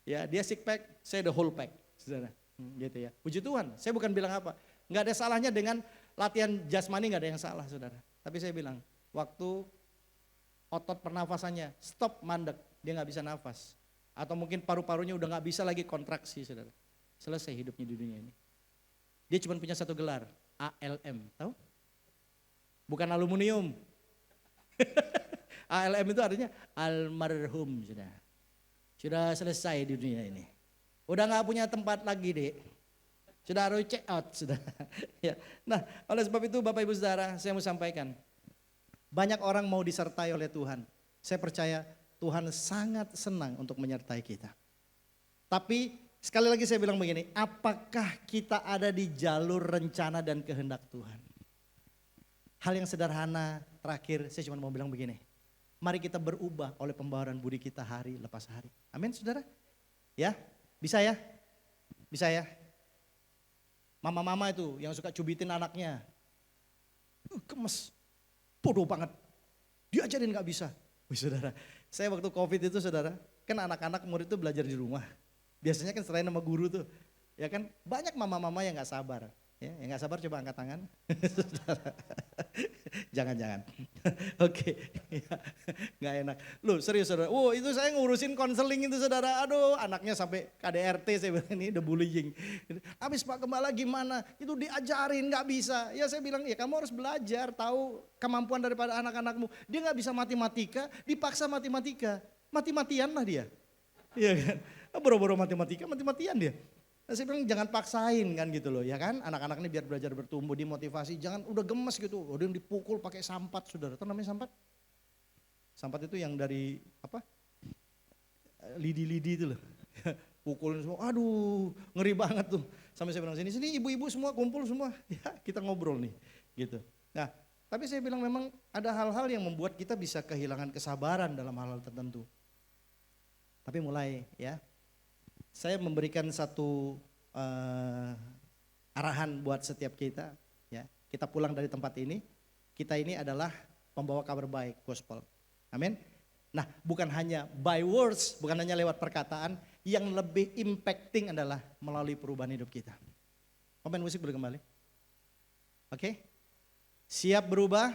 Ya dia six pack, saya the whole pack, saudara. Gitu ya. Puji Tuhan, saya bukan bilang apa. Nggak ada salahnya dengan latihan jasmani, nggak ada yang salah, saudara. Tapi saya bilang, waktu otot pernafasannya stop mandek, dia nggak bisa nafas. Atau mungkin paru-parunya udah nggak bisa lagi kontraksi, saudara. Selesai hidupnya di dunia ini. Dia cuma punya satu gelar, ALM, tahu? Bukan aluminium. ALM itu artinya almarhum, sudah selesai di dunia ini. Udah nggak punya tempat lagi, Dek. Sudah harus check out, sudah. Ya. Nah, oleh sebab itu Bapak Ibu Saudara, saya mau sampaikan. Banyak orang mau disertai oleh Tuhan. Saya percaya Tuhan sangat senang untuk menyertai kita. Tapi sekali lagi saya bilang begini, apakah kita ada di jalur rencana dan kehendak Tuhan? Hal yang sederhana terakhir saya cuma mau bilang begini. Mari kita berubah oleh pembaharuan budi kita hari lepas hari. Amin saudara? Ya, bisa ya? Bisa ya? Mama-mama itu yang suka cubitin anaknya. Gemes, bodoh banget. Diajarin gak bisa. Wih saudara, saya waktu COVID itu saudara, kan anak-anak murid itu belajar di rumah. Biasanya kan selain sama guru tuh, ya kan banyak mama-mama yang nggak sabar. Ya, yang nggak sabar coba angkat tangan. Jangan-jangan. Oke, nggak enak. Loh serius saudara, itu saya ngurusin konseling itu saudara. Aduh anaknya sampai KDRT saya bilang ini udah bullying. Habis Pak Gembala gimana? Itu diajarin nggak bisa. Ya saya bilang ya kamu harus belajar tahu kemampuan daripada anak-anakmu. Dia nggak bisa matematika, dipaksa matematika. Mati-matian lah dia. Iya kan? Boro-boro mati-matian dia. Nah, saya bilang jangan paksain kan gitu loh ya kan. Anak-anak ini biar belajar bertumbuh, dimotivasi. Jangan udah gemes gitu. Udah yang dipukul pakai sampat saudara. Tahu namanya sampat? Sampat itu yang dari apa? Lidi-lidi itu loh. Pukulin semua, aduh ngeri banget tuh. Sampai saya bilang sini ibu-ibu semua kumpul semua, ya kita ngobrol nih gitu. Nah tapi saya bilang memang ada hal-hal yang membuat kita bisa kehilangan kesabaran dalam hal-hal tertentu. Tapi mulai ya, saya memberikan satu arahan buat setiap kita. Ya, kita pulang dari tempat ini, kita ini adalah pembawa kabar baik, gospel. Amin. Nah, bukan hanya by words, bukan hanya lewat perkataan, yang lebih impacting adalah melalui perubahan hidup kita. Pemain musik boleh kembali. Oke? Siap berubah?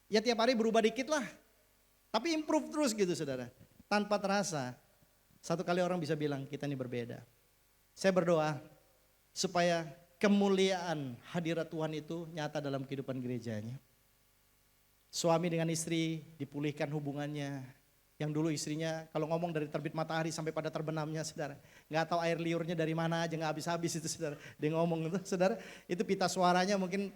Ya tiap hari berubah dikit lah. Tapi improve terus gitu saudara. Tanpa terasa, satu kali orang bisa bilang kita ini berbeda. Saya berdoa supaya kemuliaan hadirat Tuhan itu nyata dalam kehidupan gerejanya. Suami dengan istri dipulihkan hubungannya. Yang dulu istrinya kalau ngomong dari terbit matahari sampai pada terbenamnya saudara. Nggak tahu air liurnya dari mana aja, nggak habis-habis itu saudara. Dia ngomong itu saudara, itu pita suaranya mungkin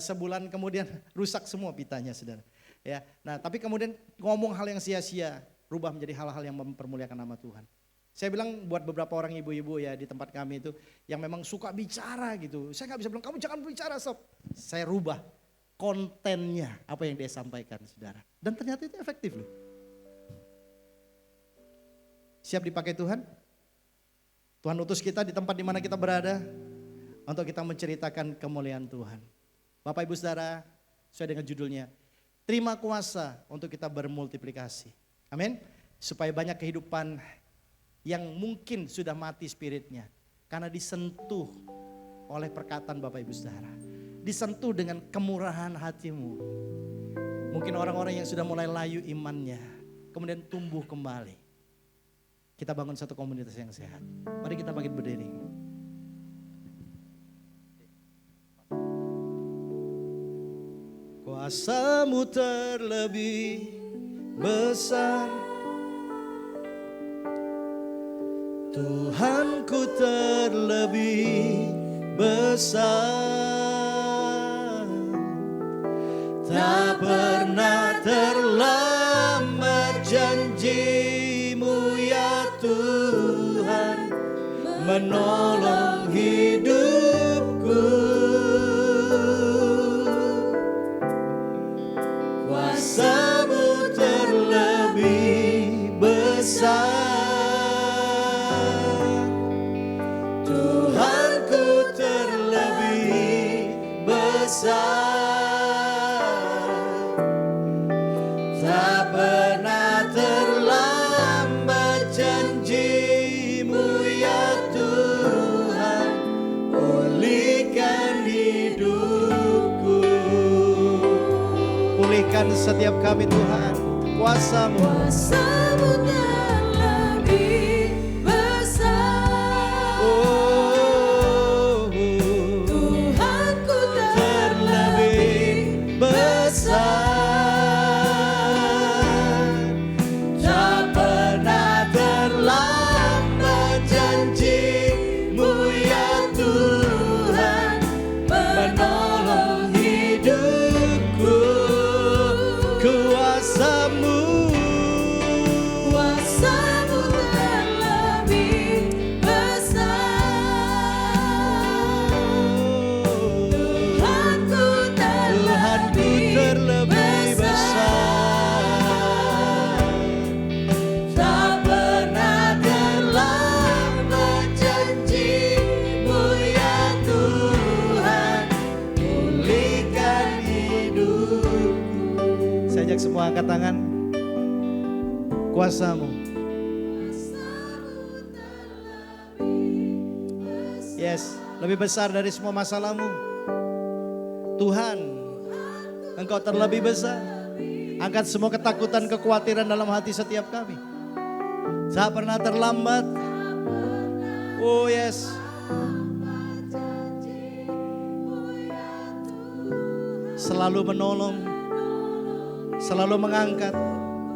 sebulan kemudian rusak semua pitanya saudara. Ya, nah tapi kemudian ngomong hal yang sia-sia, rubah menjadi hal-hal yang mempermuliakan nama Tuhan. Saya bilang buat beberapa orang ibu-ibu ya di tempat kami itu yang memang suka bicara gitu. Saya nggak bisa bilang kamu jangan bicara sob. Saya rubah kontennya apa yang dia sampaikan saudara. Dan ternyata itu efektif loh. Siap dipakai Tuhan? Tuhan utus kita di tempat di mana kita berada untuk kita menceritakan kemuliaan Tuhan. Bapak Ibu Saudara, sesuai dengan judulnya, terima kuasa untuk kita bermultiplikasi. Amin. Supaya banyak kehidupan yang mungkin sudah mati spiritnya karena disentuh oleh perkataan Bapak Ibu Saudara. Disentuh dengan kemurahan hatimu. Mungkin orang-orang yang sudah mulai layu imannya kemudian tumbuh kembali. Kita bangun satu komunitas yang sehat. Mari kita bangkit berdiri. Kuasa-Mu terlebih besar, Tuhanku terlebih besar. Tak pernah terlambat janji-Mu ya Tuhan, menolong hidupku. Kuasa-Mu terlebih besar, Tuhanku terlebih besar. Tak pernah terlambat janji-Mu ya Tuhan, pulihkan hidupku. Pulihkan setiap kami Tuhan, kuasa-Mu. Kuasa-Mu terlebih besar. Oh, Tuhanku terlebih besar. Tak pernah terlambat janji-Mu ya Tuhan, menolong hidupku. Kuasa-Mu, Kuasa-Mu terlebih besar. Tuhanku terlebih besar. Tak pernah terlambat janji-Mu ya Tuhan, pulihkan hidupku. Saya ajak semua angkat tangan. Kuasa-Mu. Yes, lebih besar dari semua masalahmu. Tuhan, Engkau terlebih besar. Angkat semua ketakutan, kekhawatiran dalam hati setiap kami. Tak pernah terlambat. Oh yes. Selalu menolong, selalu mengangkat,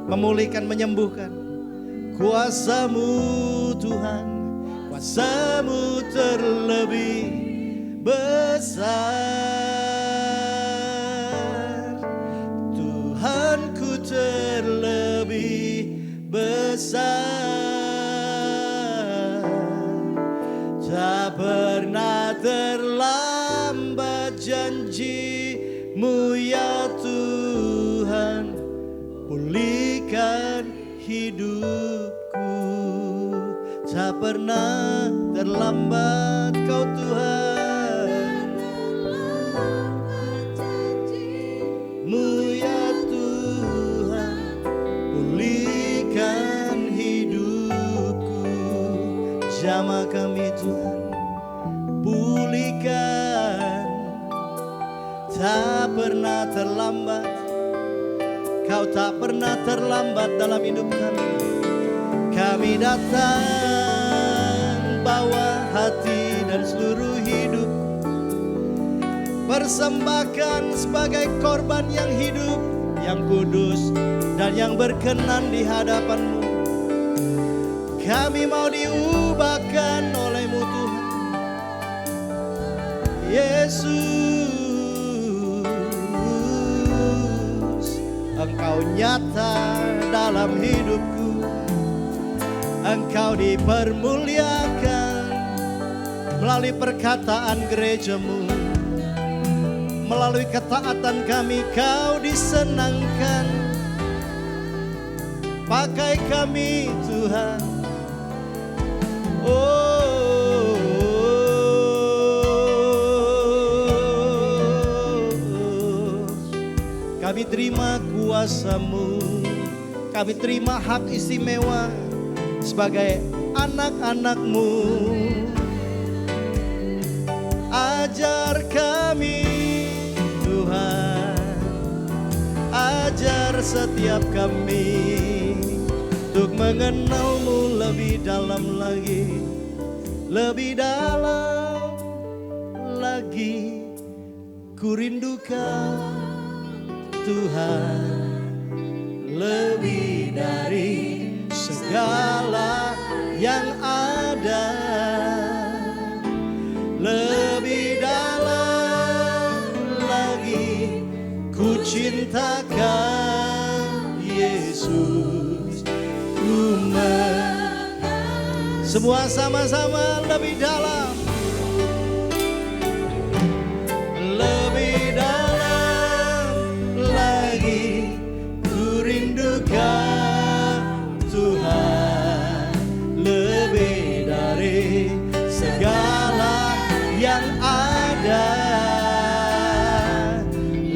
memulihkan, menyembuhkan. Kuasa-Mu Tuhan, kuasa-Mu terlebih besar. Tuhanku terlebih Tak pernah terlambat janji-Mu ya Tuhan, pulihkan hidupku. Tak pernah terlambat Kau Tuhan, Mu ya Tuhan, pulihkan hidupku. Jamah kami Tuhan, pulihkan. Tak pernah terlambat, Kau tak pernah terlambat dalam hidup kami. Kami datang bawa hati dan seluruh hidup, persembahkan sebagai korban yang hidup, yang kudus dan yang berkenan di hadapan-Mu. Kami mau diubahkan oleh-Mu Tuhan Yesus. Engkau nyata dalam hidupku, Engkau dipermuliakan melalui perkataan gereja-Mu, melalui ketaatan kami Kau disenangkan. Pakai kami Tuhan. Kami terima kuasa-Mu, kami terima hak istimewa sebagai anak-anak-Mu. Ajar kami Tuhan, ajar setiap kami untuk mengenal-Mu lebih dalam lagi, lebih dalam lagi. Ku rindukan Tuhan lebih dari segala yang ada, lebih dalam lagi. Ku cintakan Yesus, ku semua sama-sama lebih dalam, lebih dalam lagi. Ku rindukan Tuhan lebih dari segala yang ada,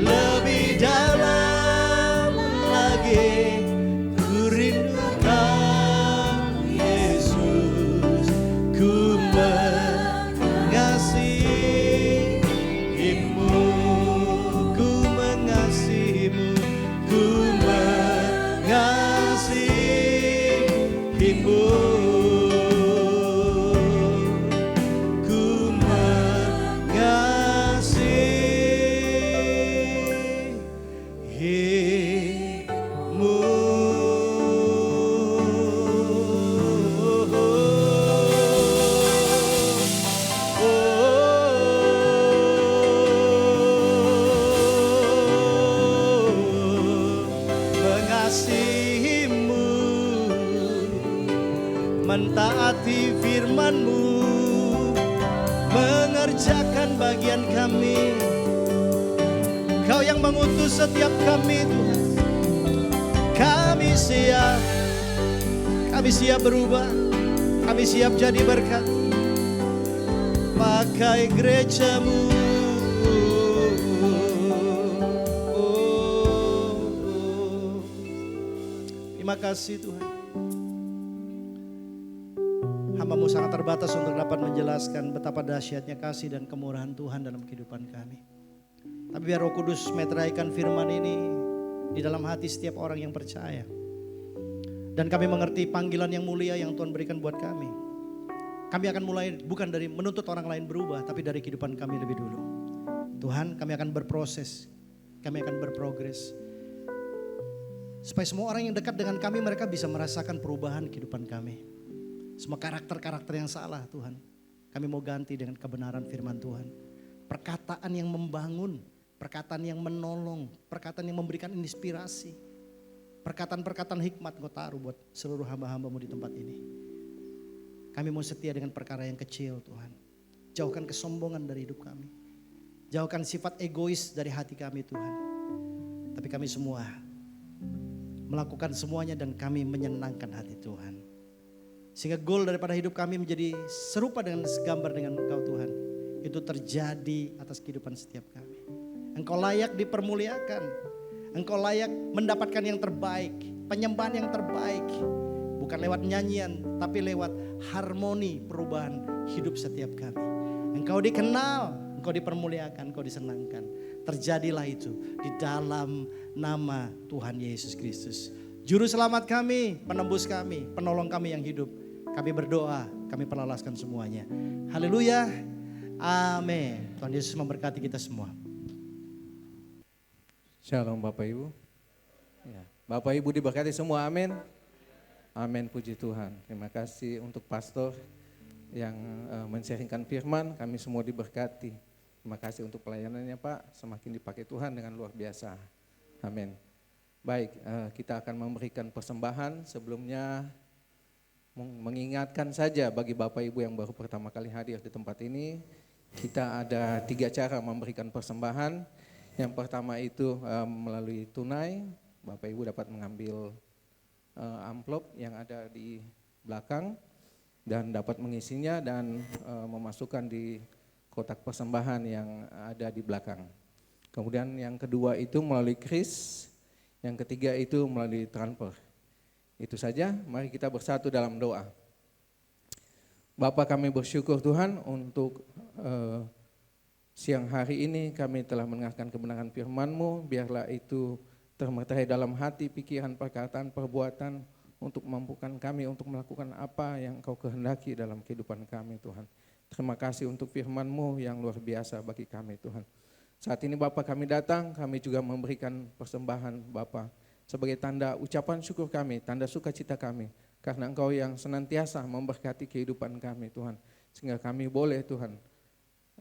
lebih dalam lagi. Ku rindukan Yesus, ku mengasihi-Mu, ku mengasihi-Mu, ku mengasihi-Mu, ku mengasihi-Mu. Mengasihi-Mu, mentaati firman-Mu, mengerjakan bagian kami. Kau yang mengutus setiap kami Tuhan. Kami siap berubah, kami siap jadi berkat. Pakai gereja-Mu. Terima kasih Tuhan. Hamba-Mu sangat terbatas untuk dapat menjelaskan betapa dahsyatnya kasih dan kemurahan Tuhan dalam kehidupan kami. Tapi biar Roh Kudus meteraikan firman ini di dalam hati setiap orang yang percaya. Dan kami mengerti panggilan yang mulia yang Tuhan berikan buat kami. Kami akan mulai bukan dari menuntut orang lain berubah, tapi dari kehidupan kami lebih dulu. Tuhan, kami akan berproses, kami akan berprogres. Supaya semua orang yang dekat dengan kami, mereka bisa merasakan perubahan kehidupan kami. Semua karakter-karakter yang salah Tuhan, kami mau ganti dengan kebenaran firman Tuhan. Perkataan yang membangun, perkataan yang menolong, perkataan yang memberikan inspirasi. Perkataan-perkataan hikmat Engkau taruh buat seluruh hamba-hamba-Mu di tempat ini. Kami mau setia dengan perkara yang kecil Tuhan. Jauhkan kesombongan dari hidup kami. Jauhkan sifat egois dari hati kami Tuhan. Tapi kami semua melakukan semuanya dan kami menyenangkan hati Tuhan. Sehingga goal daripada hidup kami menjadi serupa dengan segambar dengan Engkau Tuhan. Itu terjadi atas kehidupan setiap kami. Engkau layak dipermuliakan. Engkau layak mendapatkan yang terbaik. Penyembahan yang terbaik. Bukan lewat nyanyian, tapi lewat harmoni perubahan hidup setiap kami. Engkau dikenal, engkau dipermuliakan, engkau disenangkan. Terjadilah itu di dalam nama Tuhan Yesus Kristus. Juru selamat kami, penembus kami, penolong kami yang hidup. Kami berdoa, kami perlalaskan semuanya. Haleluya, amin. Tuhan Yesus memberkati kita semua. Shalom Bapak Ibu. Ya, Bapak Ibu diberkati semua, amin. Amin, puji Tuhan. Terima kasih untuk pastor yang men-sharingkan firman, kami semua diberkati. Terima kasih untuk pelayanannya Pak, semakin dipakai Tuhan dengan luar biasa. Amin. Baik, kita akan memberikan persembahan. Sebelumnya mengingatkan saja bagi Bapak Ibu yang baru pertama kali hadir di tempat ini, kita ada 3 cara memberikan persembahan. Yang pertama itu melalui tunai, Bapak Ibu dapat mengambil amplop yang ada di belakang dan dapat mengisinya dan memasukkan di kotak persembahan yang ada di belakang. Kemudian yang kedua itu melalui kris, yang ketiga itu melalui transfer. Itu saja, mari kita bersatu dalam doa. Bapa, kami bersyukur Tuhan untuk siang hari ini kami telah mendengarkan kebenaran firman-Mu, biarlah itu termeterai dalam hati, pikiran, perkataan, perbuatan untuk mampukan kami untuk melakukan apa yang Kau kehendaki dalam kehidupan kami Tuhan. Terima kasih untuk firman-Mu yang luar biasa bagi kami Tuhan. Saat ini Bapak kami datang, kami juga memberikan persembahan Bapak sebagai tanda ucapan syukur kami, tanda sukacita kami. Karena Engkau yang senantiasa memberkati kehidupan kami Tuhan. Sehingga kami boleh Tuhan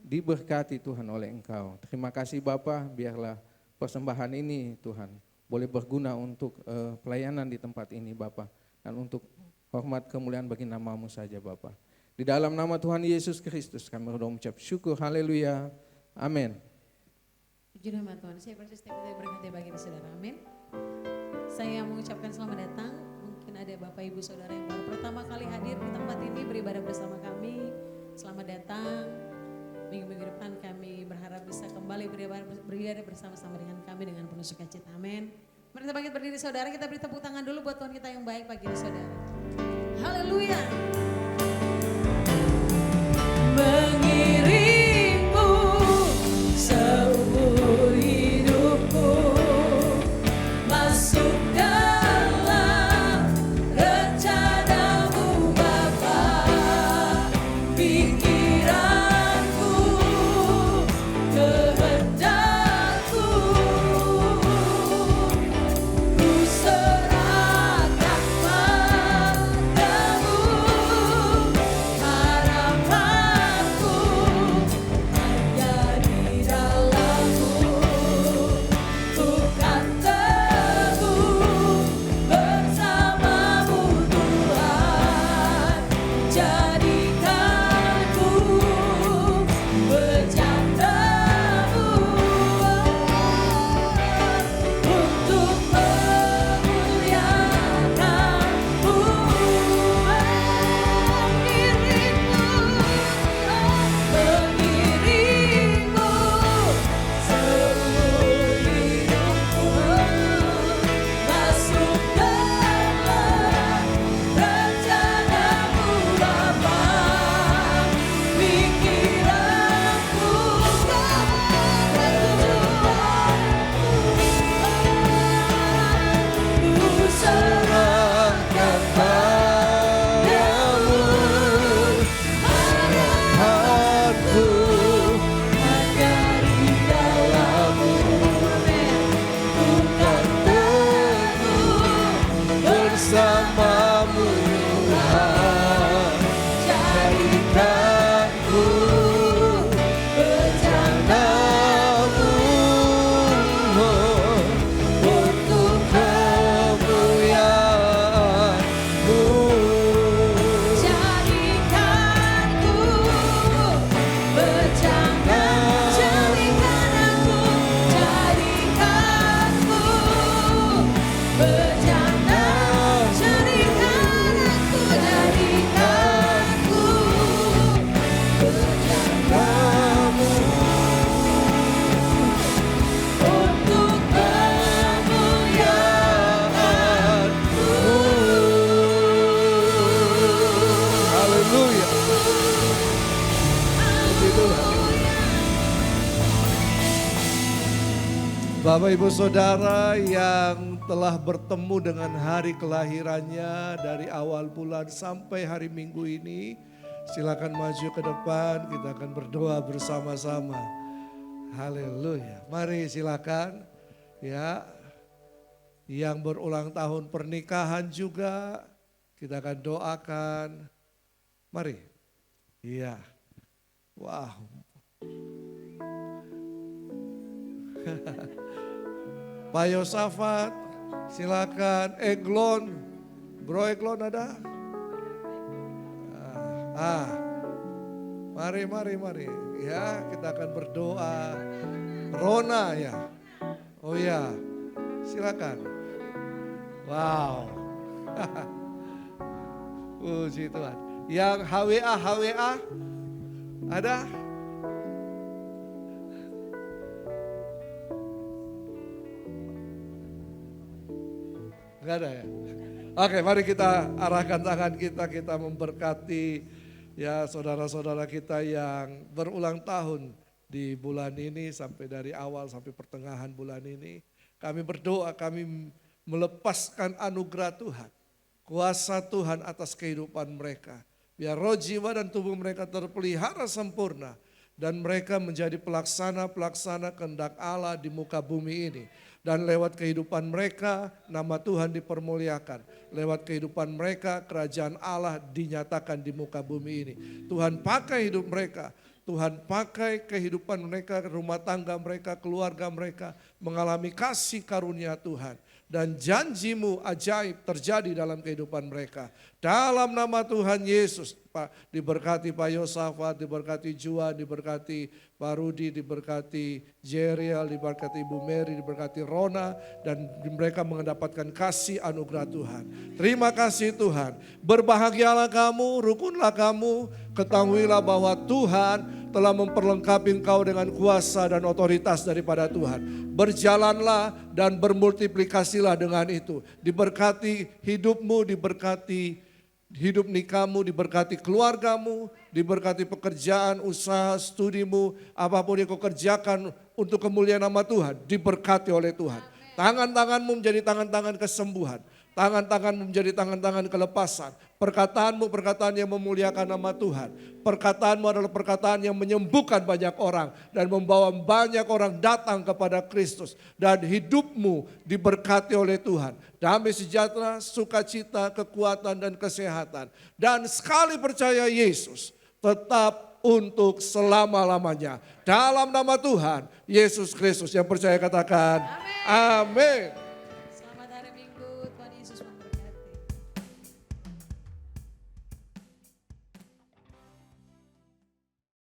diberkati Tuhan oleh Engkau. Terima kasih Bapak, biarlah persembahan ini Tuhan boleh berguna untuk pelayanan di tempat ini Bapak. Dan untuk hormat kemuliaan bagi nama-Mu saja Bapak. Di dalam nama Tuhan Yesus Kristus kami berdoa mengucap syukur, haleluya, amin. Puji nama Tuhan, saya persis setiap kita berkati bagi saudara, amin. Saya mengucapkan selamat datang, mungkin ada Bapak Ibu Saudara yang baru pertama kali hadir di tempat ini beribadah bersama kami. Selamat datang, minggu-minggu depan kami berharap bisa kembali beribadah bersama-sama dengan kami dengan penuh sukacita, amin. Mari kita bangkit berdiri saudara, kita beri tepuk tangan dulu buat Tuhan kita yang baik pagi ini saudara. Haleluya. Mengiringmu seumur hidupku, masuk dalam rencanamu Bapa. Pikiranku, kehendakku, ku serahkan padamu. Harapanku hanya di dalam-Mu, ku kan teguh bersama-Mu Tuhan. Jadikanku Bapak Ibu Saudara yang telah bertemu dengan hari kelahirannya dari awal bulan sampai hari Minggu ini, silakan maju ke depan, kita akan berdoa bersama-sama. Haleluya. Mari silakan ya. Yang berulang tahun pernikahan juga kita akan doakan. Mari. Iya. Wow. Pak Yosafat, silakan. Eglon, Bro Eglon ada? Mari. Ya, kita akan berdoa. Rona ya. Oh ya, silakan. Wow. Puji Tuhan. Yang HWA ada? Enggak ada ya? Oke, mari kita arahkan tangan kita memberkati ya saudara-saudara kita yang berulang tahun di bulan ini sampai dari awal sampai pertengahan bulan ini. Kami berdoa, kami melepaskan anugerah Tuhan, kuasa Tuhan atas kehidupan mereka. Biar roh, jiwa dan tubuh mereka terpelihara sempurna dan mereka menjadi pelaksana kehendak Allah di muka bumi ini. Dan lewat kehidupan mereka, nama Tuhan dipermuliakan. Lewat kehidupan mereka, kerajaan Allah dinyatakan di muka bumi ini. Tuhan pakai hidup mereka, Tuhan pakai kehidupan mereka, rumah tangga mereka, keluarga mereka, mengalami kasih karunia Tuhan. Dan janjimu ajaib terjadi dalam kehidupan mereka. Dalam nama Tuhan Yesus, Pak, diberkati Pak Yosafat, diberkati Juan, diberkati Pak Rudi, diberkati Jeriel, diberkati Ibu Mary, diberkati Rona, dan mereka mendapatkan kasih anugerah Tuhan. Terima kasih Tuhan. Berbahagialah kamu, rukunlah kamu, ketahuilah bahwa Tuhan telah memperlengkapi engkau dengan kuasa dan otoritas daripada Tuhan. Berjalanlah dan bermultiplikasilah dengan itu. Diberkati hidupmu, diberkati hidup nikahmu, diberkati keluargamu, diberkati pekerjaan, usaha, studimu, apapun yang kau kerjakan untuk kemuliaan nama Tuhan, diberkati oleh Tuhan. Tangan-tanganmu menjadi tangan-tangan kesembuhan. Tangan-tanganmu menjadi tangan-tangan kelepasan. Perkataanmu perkataan yang memuliakan nama Tuhan. Perkataanmu adalah perkataan yang menyembuhkan banyak orang. Dan membawa banyak orang datang kepada Kristus. Dan hidupmu diberkati oleh Tuhan. Damai sejahtera, sukacita, kekuatan dan kesehatan. Dan sekali percaya Yesus tetap untuk selama-lamanya. Dalam nama Tuhan Yesus Kristus, yang percaya katakan amin.